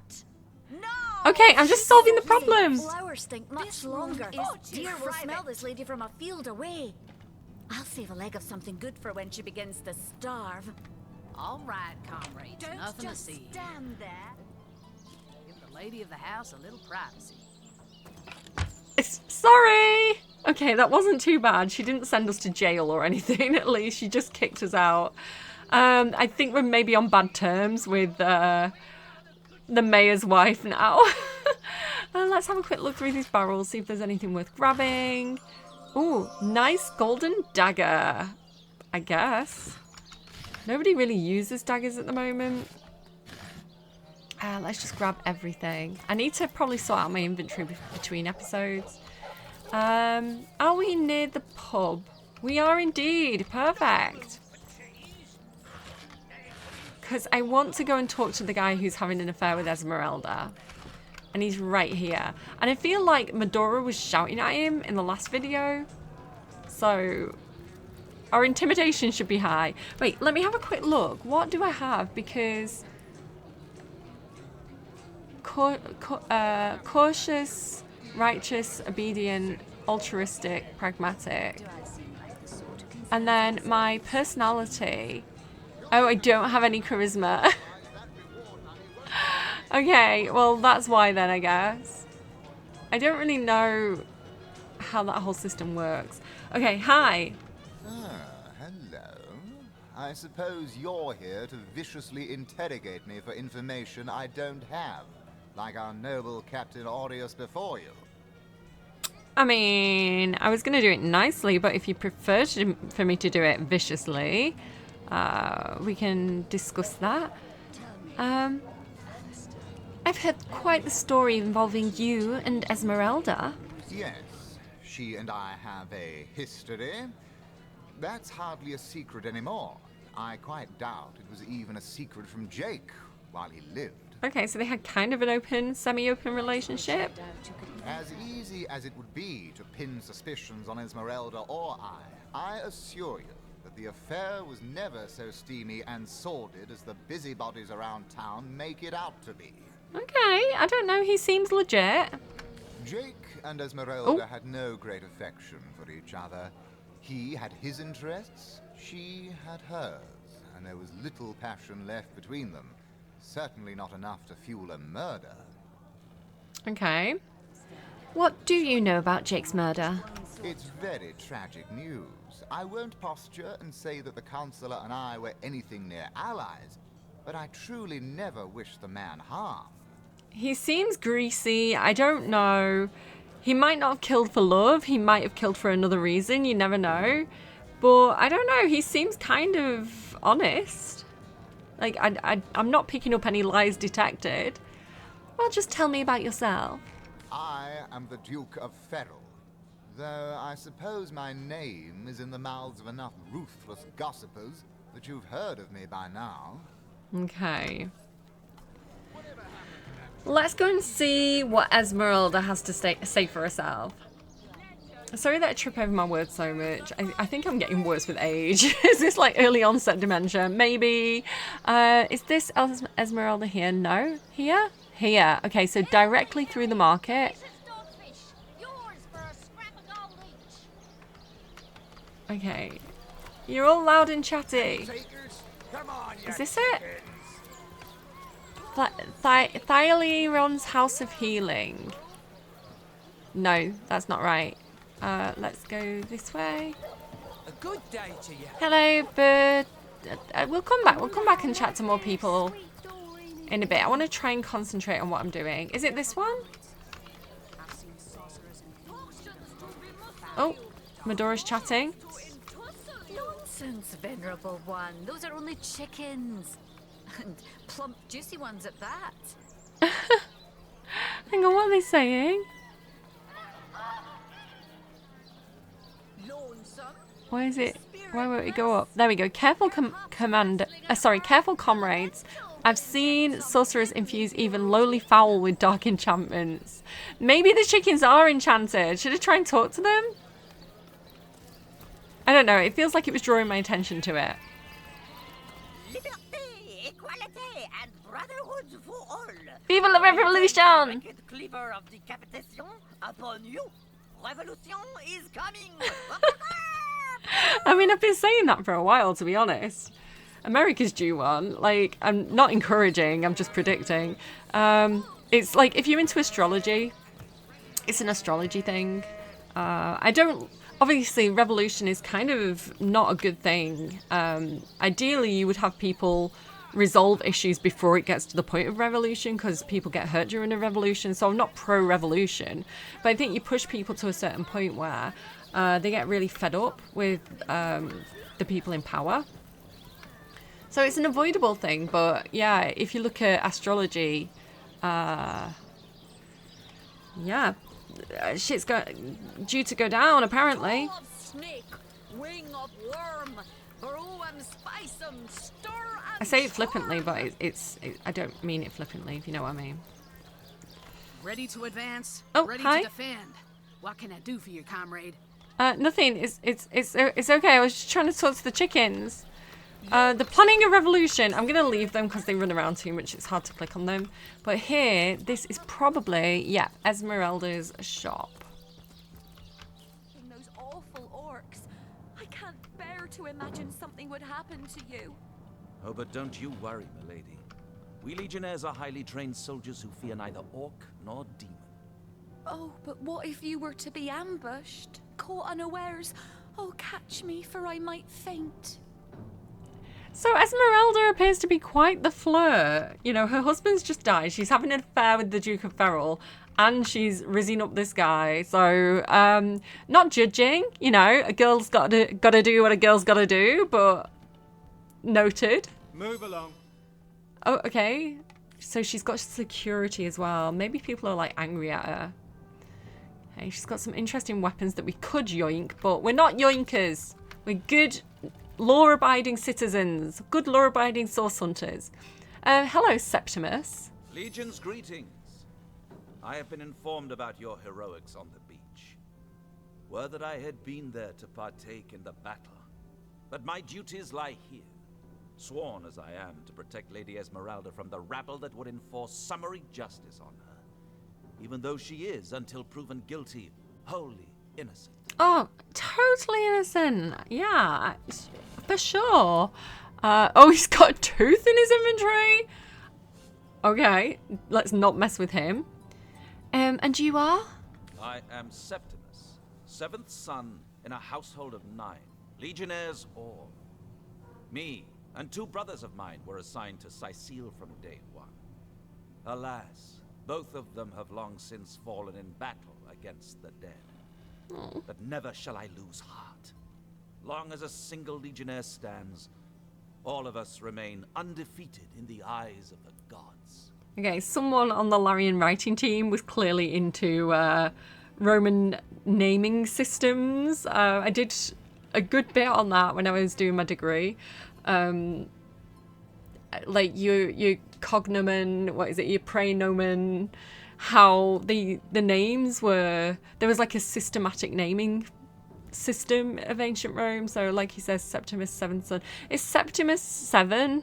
A: Okay, I'm just solving the problem.
I: Flowers stink much longer. Oh dear, we'll smell this lady from a field away. I'll save a leg of something good for when she begins to starve.
H: All right, comrades.
I: Don't
H: Nothing
I: just
H: to see.
I: stand there.
H: Give the lady of the house a little privacy.
A: Sorry. Okay, that wasn't too bad. She didn't send us to jail or anything. At least she just kicked us out. I think we're maybe on bad terms with the mayor's wife now. Let's have a quick look through these barrels, see if there's anything worth grabbing. Ooh, nice golden dagger. I guess. Nobody really uses daggers at the moment. Let's just grab everything. I need to probably sort out my inventory between episodes. Are we near the pub? We are indeed. Perfect. Because I want to go and talk to the guy who's having an affair with Esmeralda. And he's right here. And I feel like Medora was shouting at him in the last video. So our intimidation should be high. Wait, let me have a quick look. What do I have? Because cautious, righteous, obedient, altruistic, pragmatic. And then my personality. Oh, I don't have any charisma. Okay, well, that's why then, I guess. I don't really know how that whole system works. Okay, hi.
J: Hello. I suppose you're here to viciously interrogate me for information I don't have, like our noble Captain Aureus before you.
A: I mean, I was going to do it nicely, but if you prefer for me to do it viciously, we can discuss that. I've heard quite the story involving you and Esmeralda.
J: Yes, she and I have a history. That's hardly a secret anymore. I quite doubt it was even a secret from Jake while he lived.
A: Okay, so they had kind of an open, semi-open relationship.
J: As easy as it would be to pin suspicions on Esmeralda or I assure you that the affair was never so steamy and sordid as the busybodies around town make it out to be.
A: Okay, I don't know, he seems legit.
J: Jake and Esmeralda had no great affection for each other. He had his interests, she had hers, and there was little passion left between them. Certainly not enough to fuel a murder.
A: Okay. What do you know about Jake's murder?
J: It's very tragic news. I won't posture and say that the Counselor and I were anything near allies, but I truly never wished the man harm.
A: He seems greasy. I don't know. He might not have killed for love. He might have killed for another reason. You never know. But I don't know. He seems kind of honest. Like, I'm not picking up any lies detected. Well, just tell me about yourself.
J: I am the Duke of Ferrell. Though I suppose my name is in the mouths of enough ruthless gossipers that you've heard of me by now.
A: Okay. Let's go and see what Esmeralda has to say for herself. Sorry that I trip over my words so much. I think I'm getting worse with age. Is this like early onset dementia? Maybe. Is this Esmeralda here? No? Here? Here. Okay, so directly through the market. Okay. You're all loud and chatty. Is this it? Thyleron's House of Healing. No, that's not right. Let's go this way.
K: Good day to you.
A: Hello, bird. We'll come back. We'll come back and chat to more people in a bit. I want to try and concentrate on what I'm doing. Is it this one? Oh, Medora's chatting.
E: Nonsense, venerable one. Those are only chickens. And plump, juicy ones at that.
A: Hang on, what are they saying? Why is it? Why won't it go up? There we go. Careful, careful, comrades. I've seen sorcerers infuse even lowly fowl with dark enchantments. Maybe the chickens are enchanted. Should I try and talk to them? I don't know. It feels like it was drawing my attention to it.
B: Liberté, equality, and brotherhood for all.
A: Vive la revolution!
B: Wicked cleaver of decapitation upon you. Revolution is coming.
A: I mean, I've been saying that for a while, to be honest. America's due one. Like, I'm not encouraging, I'm just predicting. It's like, if you're into astrology, it's an astrology thing. Obviously, revolution is kind of not a good thing. Ideally, you would have people resolve issues before it gets to the point of revolution, because people get hurt during a revolution. So I'm not pro-revolution, but I think you push people to a certain point where they get really fed up with the people in power. So it's an avoidable thing, but yeah, if you look at astrology, yeah, shit's due to go down, apparently. I say it flippantly, but I don't mean it flippantly, if you know what I mean.
H: Ready to advance?
A: Oh,
H: ready
A: hi.
H: to defend. What can I do for you, comrade?
A: Nothing. It's okay. I was just trying to talk to the chickens. They're planning a revolution. I'm going to leave them because they run around too much. It's hard to click on them. But here, this is probably, yeah, Esmeralda's shop.
D: Those awful orcs. I can't bear to imagine something would happen to you.
L: Oh, but don't you worry, milady. We legionnaires are highly trained soldiers who fear neither orc nor demon.
D: Oh, but what if you were to be ambushed, caught unawares? Oh, catch me, for I might faint.
A: So Esmeralda appears to be quite the flirt. You know, her husband's just died. She's having an affair with the Duke of Ferrol, and she's rizzing up this guy. So, not judging. You know, a girl's got to do what a girl's got to do. But noted.
C: Move along.
A: Oh, okay. So she's got security as well. Maybe people are like angry at her. Hey, she's got some interesting weapons that we could yoink, but we're not yoinkers. We're good, law-abiding citizens, good law-abiding source hunters. Hello, Septimus.
L: Legion's greetings. I have been informed about your heroics on the beach. Were that I had been there to partake in the battle. But my duties lie here, sworn as I am to protect Lady Esmeralda from the rabble that would enforce summary justice on her, even though she is, until proven guilty, wholly innocent.
A: Oh, totally innocent. Yeah, for sure. Oh, he's got a tooth in his inventory. Okay, let's not mess with him. And you are?
L: I am Septimus, 7th son in a household of 9, legionnaires all. Me and 2 brothers of mine were assigned to Sicile from day 1. Alas, both of them have long since fallen in battle against the dead.
A: Oh.
L: But never shall I lose heart. Long as a single legionnaire stands, all of us remain undefeated in the eyes of the gods.
A: Okay, someone on the Larian writing team was clearly into Roman naming systems. I did a good bit on that when I was doing my degree. Like your cognomen, what is it, your praenomen, how the names were, there was like a systematic naming system of ancient Rome. So like he says, Septimus 7th son. Is Septimus 7?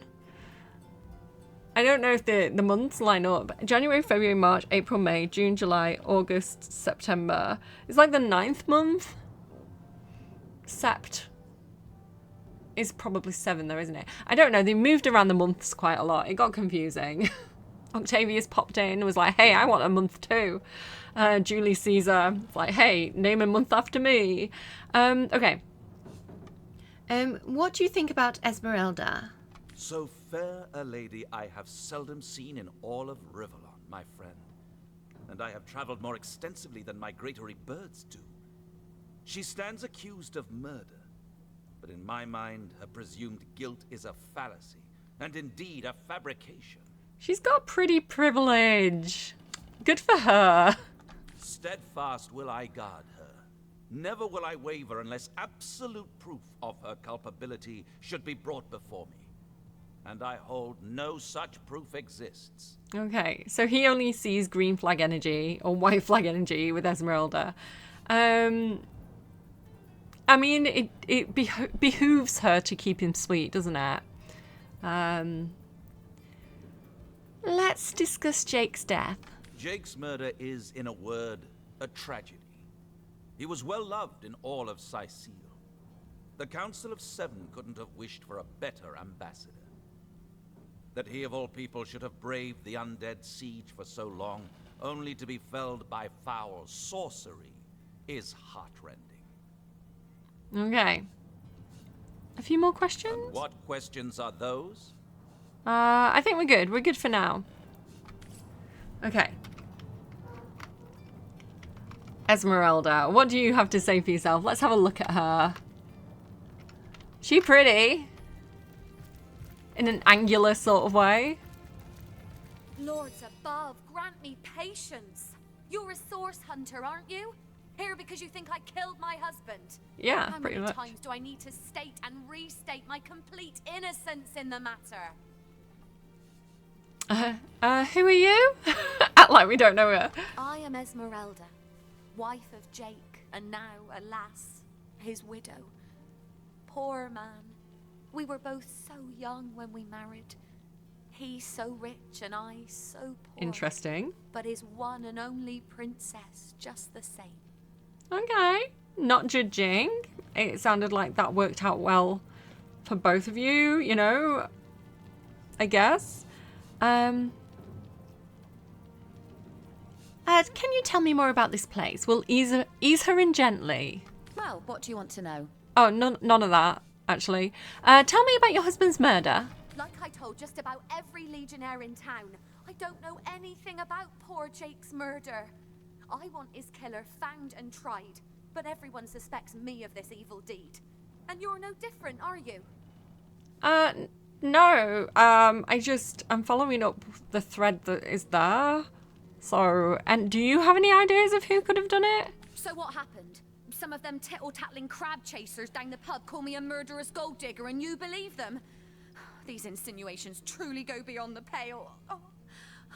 A: I don't know if the months line up. January, February, March, April, May, June, July, August, September. It's like the 9th month. Sept is probably 7 though, isn't it? I don't know. They moved around the months quite a lot. It got confusing. Octavius popped in and was like, hey, I want a month too. Julius Caesar was like, hey, name a month after me. Okay. What do you think about Esmeralda?
L: So fair a lady I have seldom seen in all of Rivellon, my friend. And I have traveled more extensively than migratory birds do. She stands accused of murder, but in my mind, her presumed guilt is a fallacy, and indeed a fabrication.
A: She's got pretty privilege. Good for her.
L: Steadfast will I guard her. Never will I waver unless absolute proof of her culpability should be brought before me. And I hold no such proof exists.
A: Okay, so he only sees green flag energy or white flag energy with Esmeralda. I mean, it behooves her to keep him sweet, doesn't it? Let's discuss Jake's death.
L: Jake's murder is, in a word, a tragedy. He was well loved in all of Sicile. The Council of Seven couldn't have wished for a better ambassador. That he of all people should have braved the undead siege for so long, only to be felled by foul sorcery, is heartrending.
A: Okay. A few more questions?
L: And what questions are those?
A: I think we're good. We're good for now. Okay. Esmeralda, what do you have to say for yourself? Let's have a look at her. She pretty. In an angular sort of way.
D: Lords above, grant me patience. You're a source hunter, aren't you? Here because you think I killed my husband.
A: Yeah,
D: How
A: pretty
D: many
A: much.
D: times do I need to state and restate my complete innocence in the matter?
A: Who are you? Act like we don't know her.
D: I am Esmeralda, wife of Jake, and now, alas, his widow. Poor man. We were both so young when we married. He so rich and I so poor.
A: Interesting.
D: But his one and only princess just the same.
A: Okay. Not judging. It sounded like that worked out well for both of you, you know, I guess. Can you tell me more about this place? We'll ease her in gently.
D: Well, what do you want to know?
A: Oh, none of that, actually. Tell me about your husband's murder.
D: Like I told just about every legionnaire in town, I don't know anything about poor Jake's murder. I want his killer found and tried, but everyone suspects me of this evil deed. And you're no different, are you?
A: No. I'm following up the thread that is there. So, and do you have any ideas of who could have done it?
D: So what happened? Some of them tittle-tattling crab chasers down the pub call me a murderous gold digger and you believe them? These insinuations truly go beyond the pale. Oh,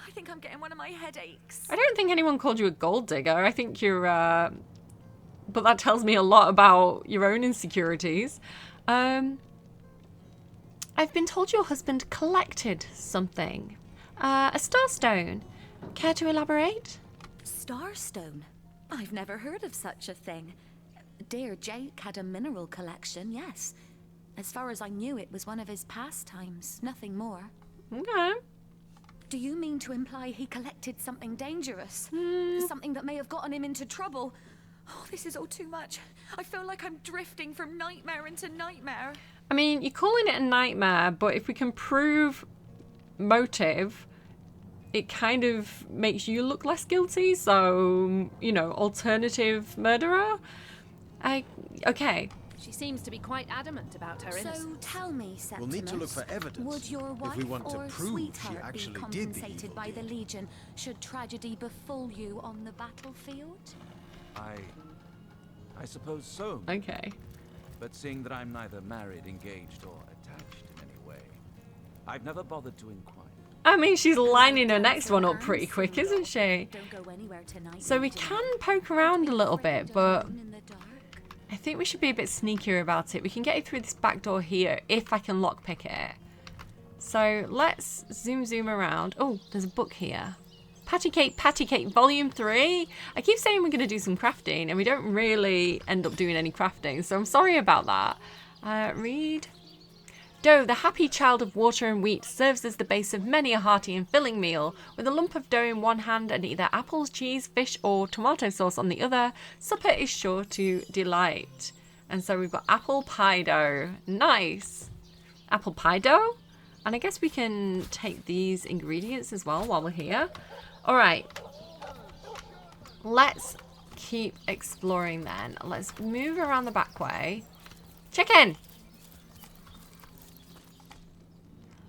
D: I think I'm getting one of my headaches.
A: I don't think anyone called you a gold digger. I think you're, but that tells me a lot about your own insecurities. I've been told your husband collected something. A starstone. Care to elaborate?
D: Starstone? I've never heard of such a thing. Dear Jake had a mineral collection, yes. As far as I knew, it was one of his pastimes, nothing more.
A: Okay.
D: Do you mean to imply he collected something dangerous? Something that may have gotten him into trouble? Oh, this is all too much. I feel like I'm drifting from nightmare into nightmare.
A: I mean, you're calling it a nightmare, but if we can prove motive, it kind of makes you look less guilty. So, you know, alternative murderer. Okay.
K: She seems to be quite adamant about her innocence.
D: So tell me, Septimus,
C: We'll need to look for evidence
D: would your wife
C: if we want to
D: or
C: prove she
D: sweetheart
C: actually
D: be
C: did the
D: compensated
C: evil
D: by the
C: deed?
D: Legion should tragedy befall you on the battlefield?
L: I suppose so.
A: Okay.
L: But seeing that I'm neither married, engaged, or attached in any way, I've never bothered to inquire.
A: I mean, she's lining her next one up pretty quick, isn't she?
D: Don't go anywhere tonight.
A: So we can poke around a little bit, but I think we should be a bit sneakier about it. We can get it through this back door here if I can lockpick it. So let's zoom around. Oh, there's a book here. Patty Cake, Volume 3. I keep saying we're going to do some crafting, and we don't really end up doing any crafting, so I'm sorry about that. Read. Dough, the happy child of water and wheat, serves as the base of many a hearty and filling meal. With a lump of dough in one hand and either apples, cheese, fish, or tomato sauce on the other, supper is sure to delight. And so we've got apple pie dough. Nice. Apple pie dough. And I guess we can take these ingredients as well while we're here. All right. Let's keep exploring then. Let's move around the back way. Chicken!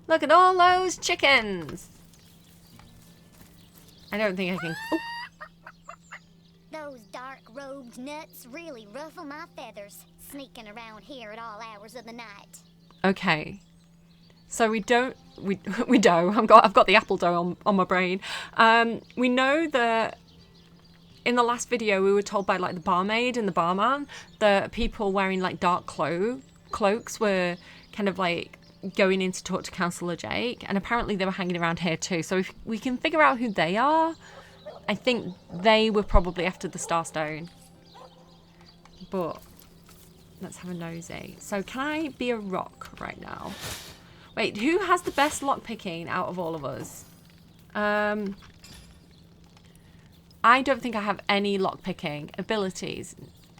A: Look at all those chickens! I don't think I can... Oh.
M: Those dark-robed nuts really ruffle my feathers, sneaking around here at all hours of the night.
A: Okay. So we don't... We do. I've got the apple dough on my brain. We know that in the last video we were told by like the barmaid and the barman that people wearing like dark cloaks were kind of like going in to talk to Councillor Jake, and apparently they were hanging around here too. So if we can figure out who they are, I think they were probably after the Starstone. But let's have a nosy. So can I be a rock right now? Wait, who has the best lockpicking out of all of us? I don't think I have any lockpicking abilities.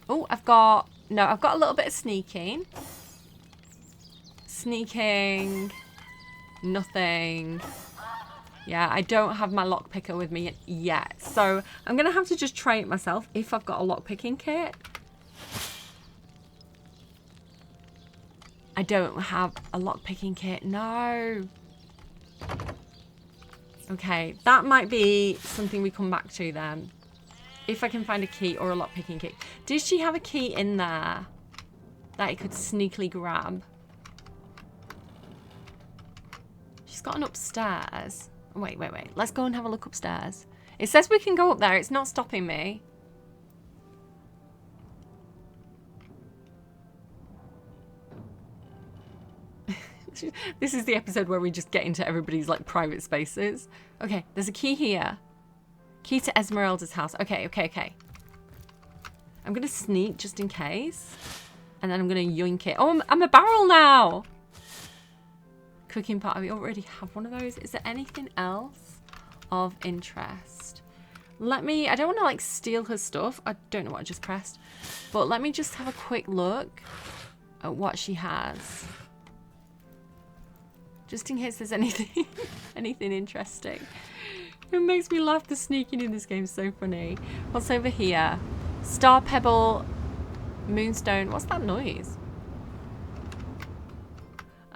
A: Oh, I've got a little bit of sneaking. Sneaking. Nothing. Yeah, I don't have my lockpicker with me yet. So I'm going to have to just try it myself if I've got a lockpicking kit. I don't have a lockpicking kit. No. Okay, that might be something we come back to then. If I can find a key or a lockpicking kit. Did she have a key in there that I could sneakily grab? She's got an upstairs. Wait. Let's go and have a look upstairs. It says we can go up there. It's not stopping me. This is the episode where we just get into everybody's like private spaces. Okay, there's a key here. Key to Esmeralda's house. Okay. I'm gonna sneak just in case. And then I'm gonna yoink it. Oh, I'm a barrel now! Cooking pot. We already have one of those. Is there anything else of interest? I don't want to like steal her stuff. I don't know what I just pressed. But let me just have a quick look at what she has. Just in case there's anything interesting. It makes me laugh. The sneaking in this game is so funny. What's over here? Star Pebble, Moonstone. What's that noise?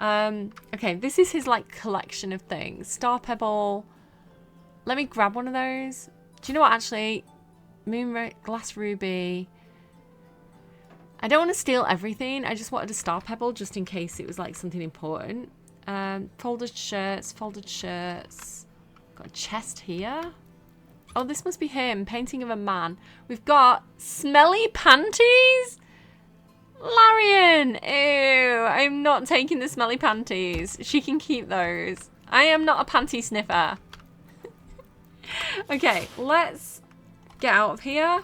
A: Okay, this is his like collection of things. Star Pebble. Let me grab one of those. Do you know what, actually? Glass Ruby. I don't want to steal everything. I just wanted a Star Pebble just in case it was like something important. Folded shirts. Got a chest here. Oh, this must be him. Painting of a man. We've got smelly panties. Larian. Ew. I'm not taking the smelly panties. She can keep those. I am not a panty sniffer. Okay, let's get out of here.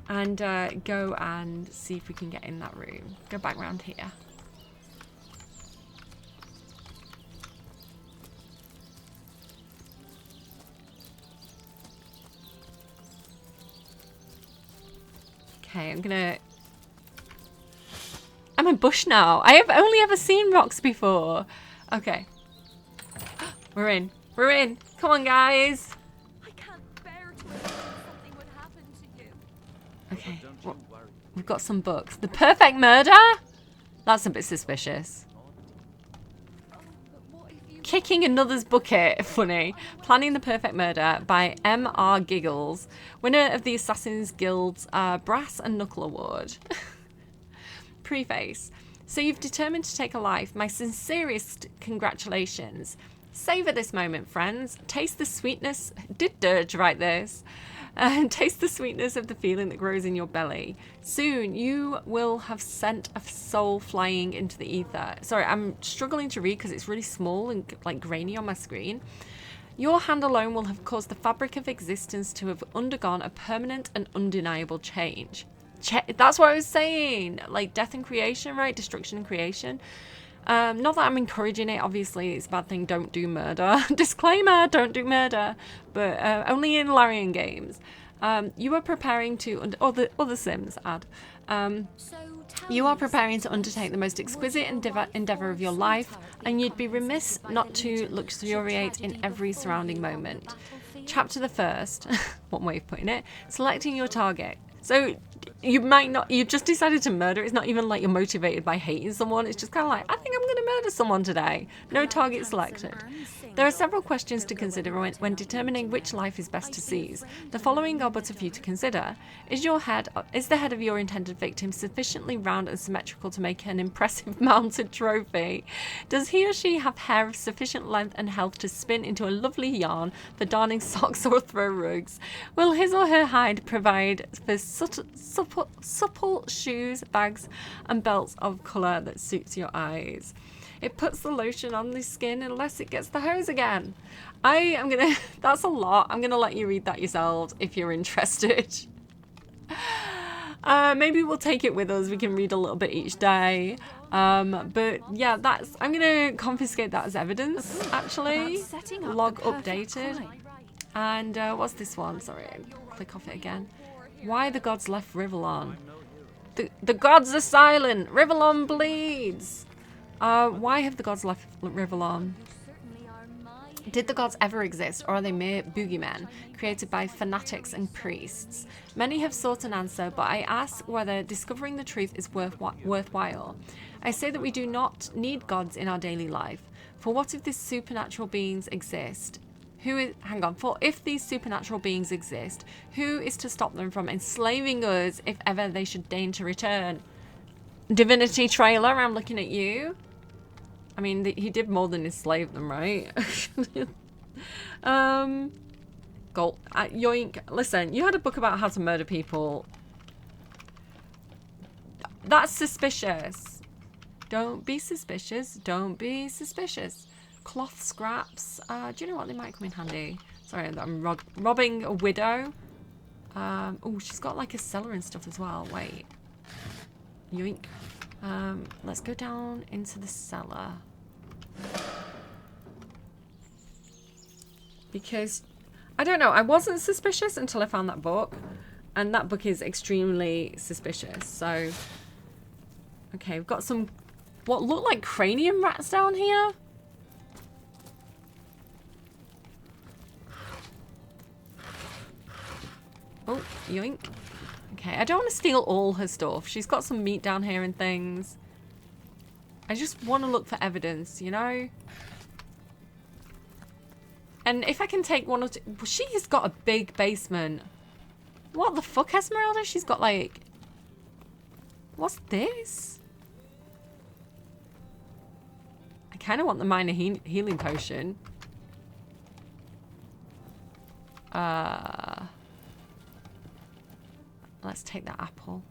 A: And go and see if we can get in that room. Go back round here. Okay, I'm a bush now. I have only ever seen rocks before. Okay. We're in. Come on, guys.
D: I can't bear to imagine something would happen to you.
A: Okay. Well, we've got some books. The Perfect Murder? That's a bit suspicious. Kicking another's bucket. Funny. Planning the Perfect Murder by M.R. Giggles. Winner of the Assassin's Guild's Brass and Knuckle Award. Preface. So you've determined to take a life. My sincerest congratulations. Savor this moment, friends. Taste the sweetness. Did Dirge write this? Taste the sweetness of the feeling that grows in your belly. Soon you will have sent a soul flying into the ether. Sorry, I'm struggling to read because it's really small and like grainy on my screen. Your hand alone will have caused the fabric of existence to have undergone a permanent and undeniable change. That's what I was saying. Like death and creation, right? Destruction and creation. Not that I'm encouraging it. Obviously, it's a bad thing. Don't do murder. Disclaimer, don't do murder. But only in Larian games. You are preparing to, or the Sims add, you are preparing to undertake the most exquisite endeavour of your life, and you'd be remiss not to luxuriate in every surrounding moment. Chapter the first, one way of putting it, selecting your target. So you might not, you just decided to murder. It's not even like you're motivated by hating someone. It's just kind of like, I think I'm going to murder someone today. No target selected. There are several questions to consider when determining which life is best to seize. The following are but a few to consider. Is the head of your intended victim sufficiently round and symmetrical to make an impressive mounted trophy? Does he or she have hair of sufficient length and health to spin into a lovely yarn for darning socks or throw rugs? Will his or her hide provide for supple shoes, bags, and belts of colour that suits your eyes? It puts the lotion on the skin unless it gets the hose again. That's a lot. I'm gonna let you read that yourselves if you're interested. Maybe we'll take it with us. We can read a little bit each day. But yeah, I'm gonna confiscate that as evidence, actually. Log updated. And what's this one? Sorry, click off it again. Why the gods left Rivellon? The gods are silent. Rivellon bleeds. Why have the gods left Rivellon? Did the gods ever exist, or are they mere boogeymen created by fanatics and priests? Many have sought an answer, but I ask whether discovering the truth is worthwhile. I say that we do not need gods in our daily life. For what if these supernatural beings exist? If these supernatural beings exist, who is to stop them from enslaving us if ever they should deign to return? Divinity trailer, I'm looking at you. I mean, he did more than enslave them, right? Yoink. Listen, you had a book about how to murder people. That's suspicious. Don't be suspicious. Don't be suspicious. Cloth scraps. Do you know what? They might come in handy. Sorry, I'm robbing a widow. Oh, she's got like a cellar and stuff as well. Wait. Yoink. Let's go down into the cellar. Because, I don't know, I wasn't suspicious until I found that book. And that book is extremely suspicious. So, okay, we've got some, what look like cranium rats down here. Oh, yoink. Okay, I don't want to steal all her stuff. She's got some meat down here and things. I just want to look for evidence, you know? And if I can take one or two... She has got a big basement. What the fuck, Esmeralda? She's got like... What's this? I kind of want the minor healing potion. Let's take that apple.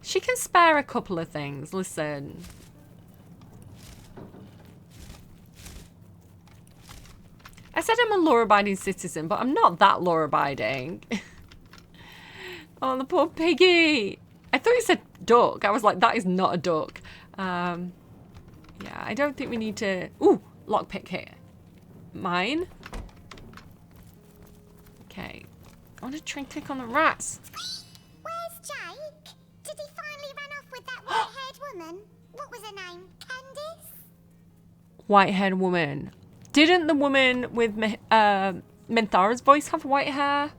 A: She can spare a couple of things. Listen. I said I'm a law-abiding citizen, but I'm not that law-abiding. Oh, the poor piggy. I thought you said duck. I was like, that is not a duck. Yeah, I don't think we need to... Ooh, lockpick here. Mine. Okay. I want to try and click on the rats.
M: Where's Jake? Did he finally run off with that white-haired woman? What was her name? Candice?
A: White-haired woman. Didn't the woman with Minthara's voice have white hair?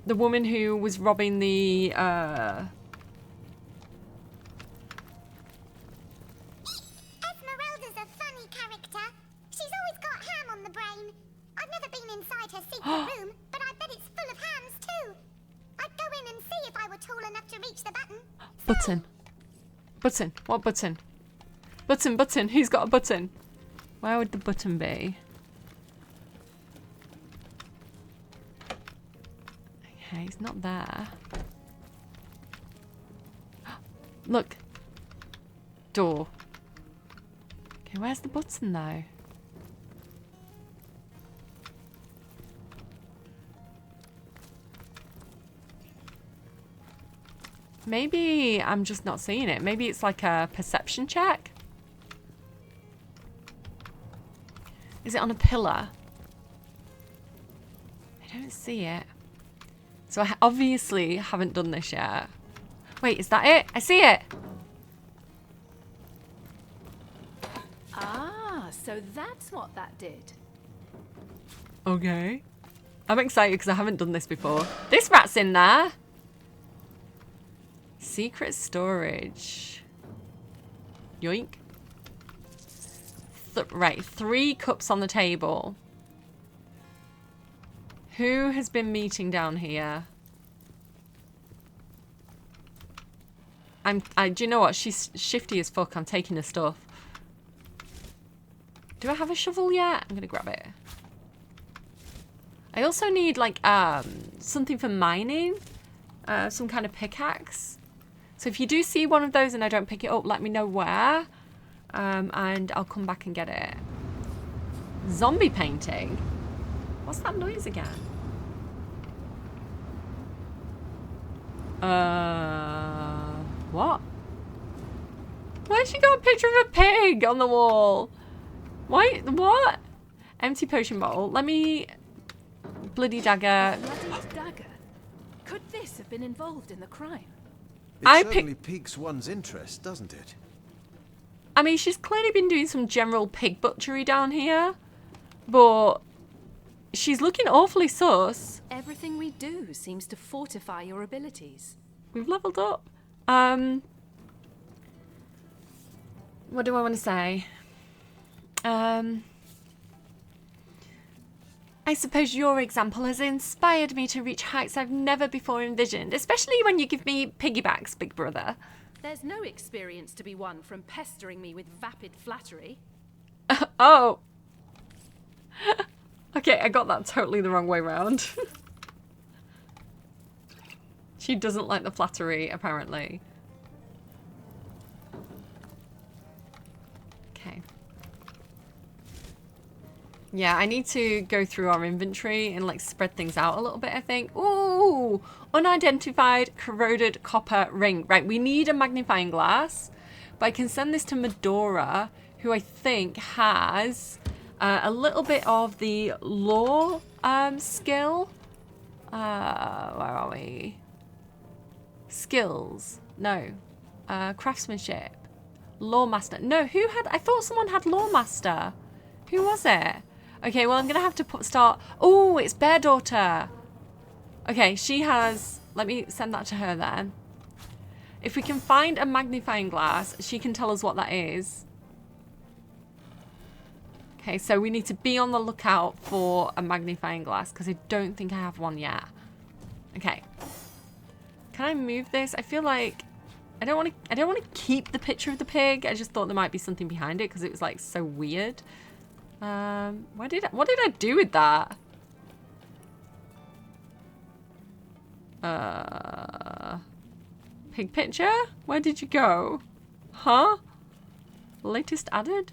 A: The woman who was robbing the...
M: Esmeralda's a funny character. She's always got ham on the brain. I've never been inside her secret room, but I bet it's full of hams too. I'd go in and see if I were tall enough to reach the button.
A: Button. Button. What button? Button. Who's got a button? Where would the button be? Okay, it's not there. Look. Door. Okay, where's the button though? Maybe I'm just not seeing it. Maybe it's like a perception check. Is it on a pillar? I don't see it. So I obviously haven't done this yet. Wait, is that it? I see it.
K: Ah, so that's what that did.
A: Okay. I'm excited because I haven't done this before. This rat's in there. Secret storage. Yoink. Right, 3 cups on the table. Who has been meeting down here? Do you know what? She's shifty as fuck. I'm taking her stuff. Do I have a shovel yet? I'm gonna grab it. I also need like something for mining. Some kind of pickaxe. So if you do see one of those and I don't pick it up, let me know where. And I'll come back and get it. Zombie painting? What's that noise again? What? Why's she got a picture of a pig on the wall? Why? What? Empty potion bottle. Let me... Bloody dagger.
K: Bloody dagger? Could this have been involved in the crime?
C: It certainly piques one's interest, doesn't it?
A: I mean, she's clearly been doing some general pig butchery down here. But she's looking awfully sus.
K: Everything we do seems to fortify your abilities.
A: We've leveled up. What do I want to say? I suppose your example has inspired me to reach heights I've never before envisioned, especially when you give me piggybacks, big brother.
K: There's no experience to be won from pestering me with vapid flattery.
A: Oh. Okay, I got that totally the wrong way round. She doesn't like the flattery, apparently. Okay. Yeah, I need to go through our inventory and like spread things out a little bit, I think. Ooh, unidentified corroded copper ring. Right, we need a magnifying glass, but I can send this to Medora, who I think has a little bit of the law skill. Where are we? Skills. No. Craftsmanship. Lawmaster. No, who had... I thought someone had Lawmaster. Who was it? Okay, well, I'm going to have to start... Oh, it's Bear Daughter. Okay, she has... Let me send that to her then. If we can find a magnifying glass, she can tell us what that is. Okay, so we need to be on the lookout for a magnifying glass because I don't think I have one yet. Okay. Can I move this? I feel like I don't want to keep the picture of the pig. I just thought there might be something behind it because it was like so weird. What did I do with that? Pig picture? Where did you go? Huh? Latest added?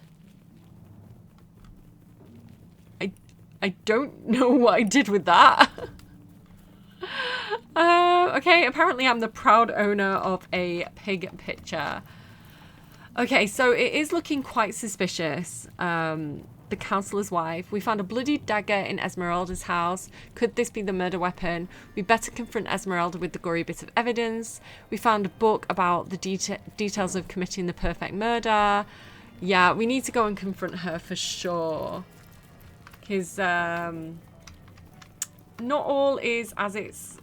A: I don't know what I did with that. Okay, apparently I'm the proud owner of a pig picture. Okay, so it is looking quite suspicious. The councillor's wife. We found a bloody dagger in Esmeralda's house. Could this be the murder weapon? We better confront Esmeralda with the gory bit of evidence. We found a book about the details of committing the perfect murder. Yeah, we need to go and confront her for sure. Because not all is as it's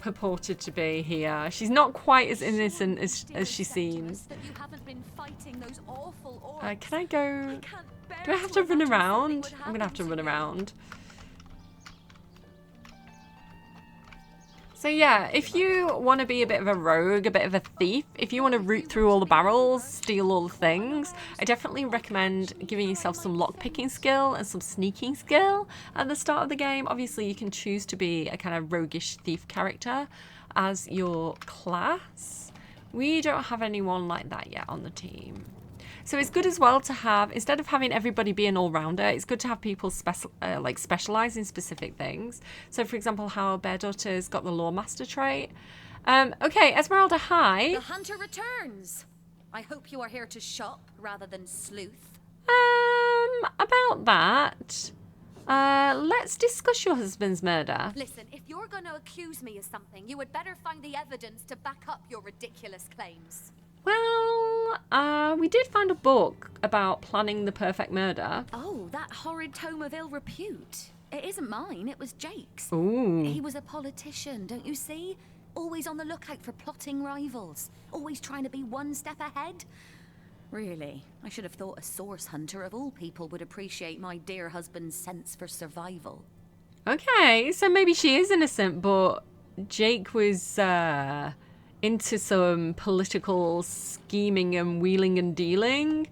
A: purported to be here. She's not quite as innocent as she seems. Can I go... Do I have to run around? I'm gonna have to run around. So yeah, if you want to be a bit of a rogue, a bit of a thief, if you want to root through all the barrels, steal all the things, I definitely recommend giving yourself some lockpicking skill and some sneaking skill at the start of the game. Obviously, you can choose to be a kind of roguish thief character as your class. We don't have anyone like that yet on the team. So it's good as well to have, instead of having everybody be an all-rounder, it's good to have people specialize in specific things. So for example, how Bear Daughter's got the Lawmaster trait. Okay, Esmeralda, hi.
D: The hunter returns. I hope you are here to shop rather than sleuth.
A: About that. Let's discuss your husband's murder.
D: Listen, if you're going to accuse me of something, you would better find the evidence to back up your ridiculous claims.
A: Well, we did find a book about planning the perfect murder.
D: Oh, that horrid tome of ill repute. It isn't mine, it was Jake's.
A: Ooh.
D: He was a politician, don't you see? Always on the lookout for plotting rivals. Always trying to be one step ahead. Really, I should have thought a source hunter of all people would appreciate my dear husband's sense for survival.
A: Okay, so maybe she is innocent, but Jake was into some political scheming and wheeling and dealing.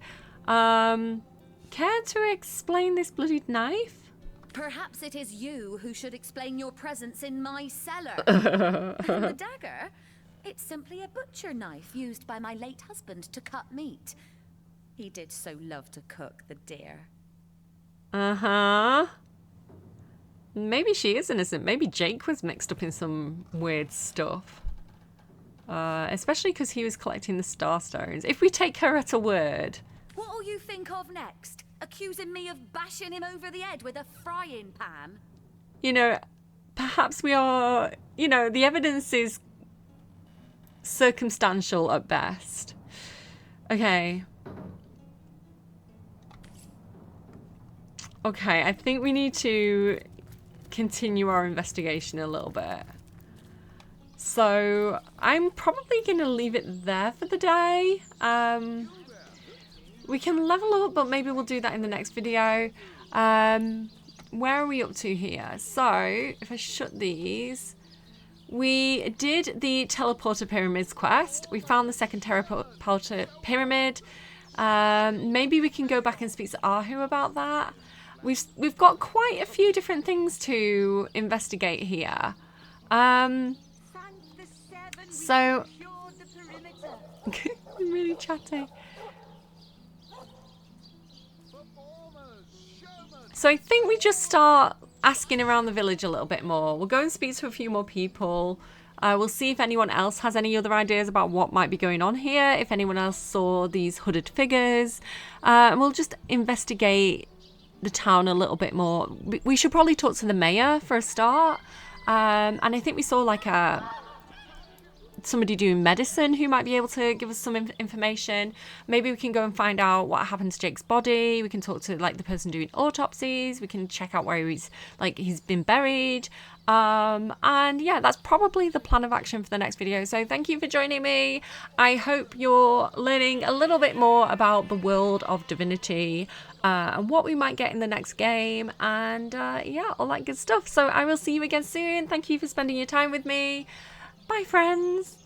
A: Care to explain this bloodied knife?
D: Perhaps it is you who should explain your presence in my cellar. And the dagger? It's simply a butcher knife used by my late husband to cut meat. He did so love to cook, the dear.
A: Uh-huh. Maybe she is innocent. Maybe Jake was mixed up in some weird stuff. Especially because he was collecting the star stones. If we take her at a word...
D: What'll you think of next? Accusing me of bashing him over the head with a frying pan?
A: You know, perhaps we are... You know, the evidence is circumstantial at best. Okay. Okay, I think we need to continue our investigation a little bit. So I'm probably going to leave it there for the day. We can level up, but maybe we'll do that in the next video. Where are we up to here? So if I shut these, we did the Teleporter Pyramids quest. We found the second Teleporter Pyramid. Maybe we can go back and speak to Ahu about that. We've got quite a few different things to investigate here. So I'm really chatty. So I think we just start asking around the village a little bit more. We'll go and speak to a few more people. We'll see if anyone else has any other ideas about what might be going on here. If anyone else saw these hooded figures. And we'll just investigate the town a little bit more. We should probably talk to the mayor for a start. And I think we saw like somebody doing medicine who might be able to give us some information. Maybe we can go and find out what happened to Jake's body. We can talk to like the person doing autopsies. We can check out where he's been buried. And yeah, that's probably the plan of action for the next video. So thank you for joining me. I hope you're learning a little bit more about the world of Divinity and what we might get in the next game, and yeah, all that good stuff. So I will see you again soon. Thank you for spending your time with me. Bye, friends.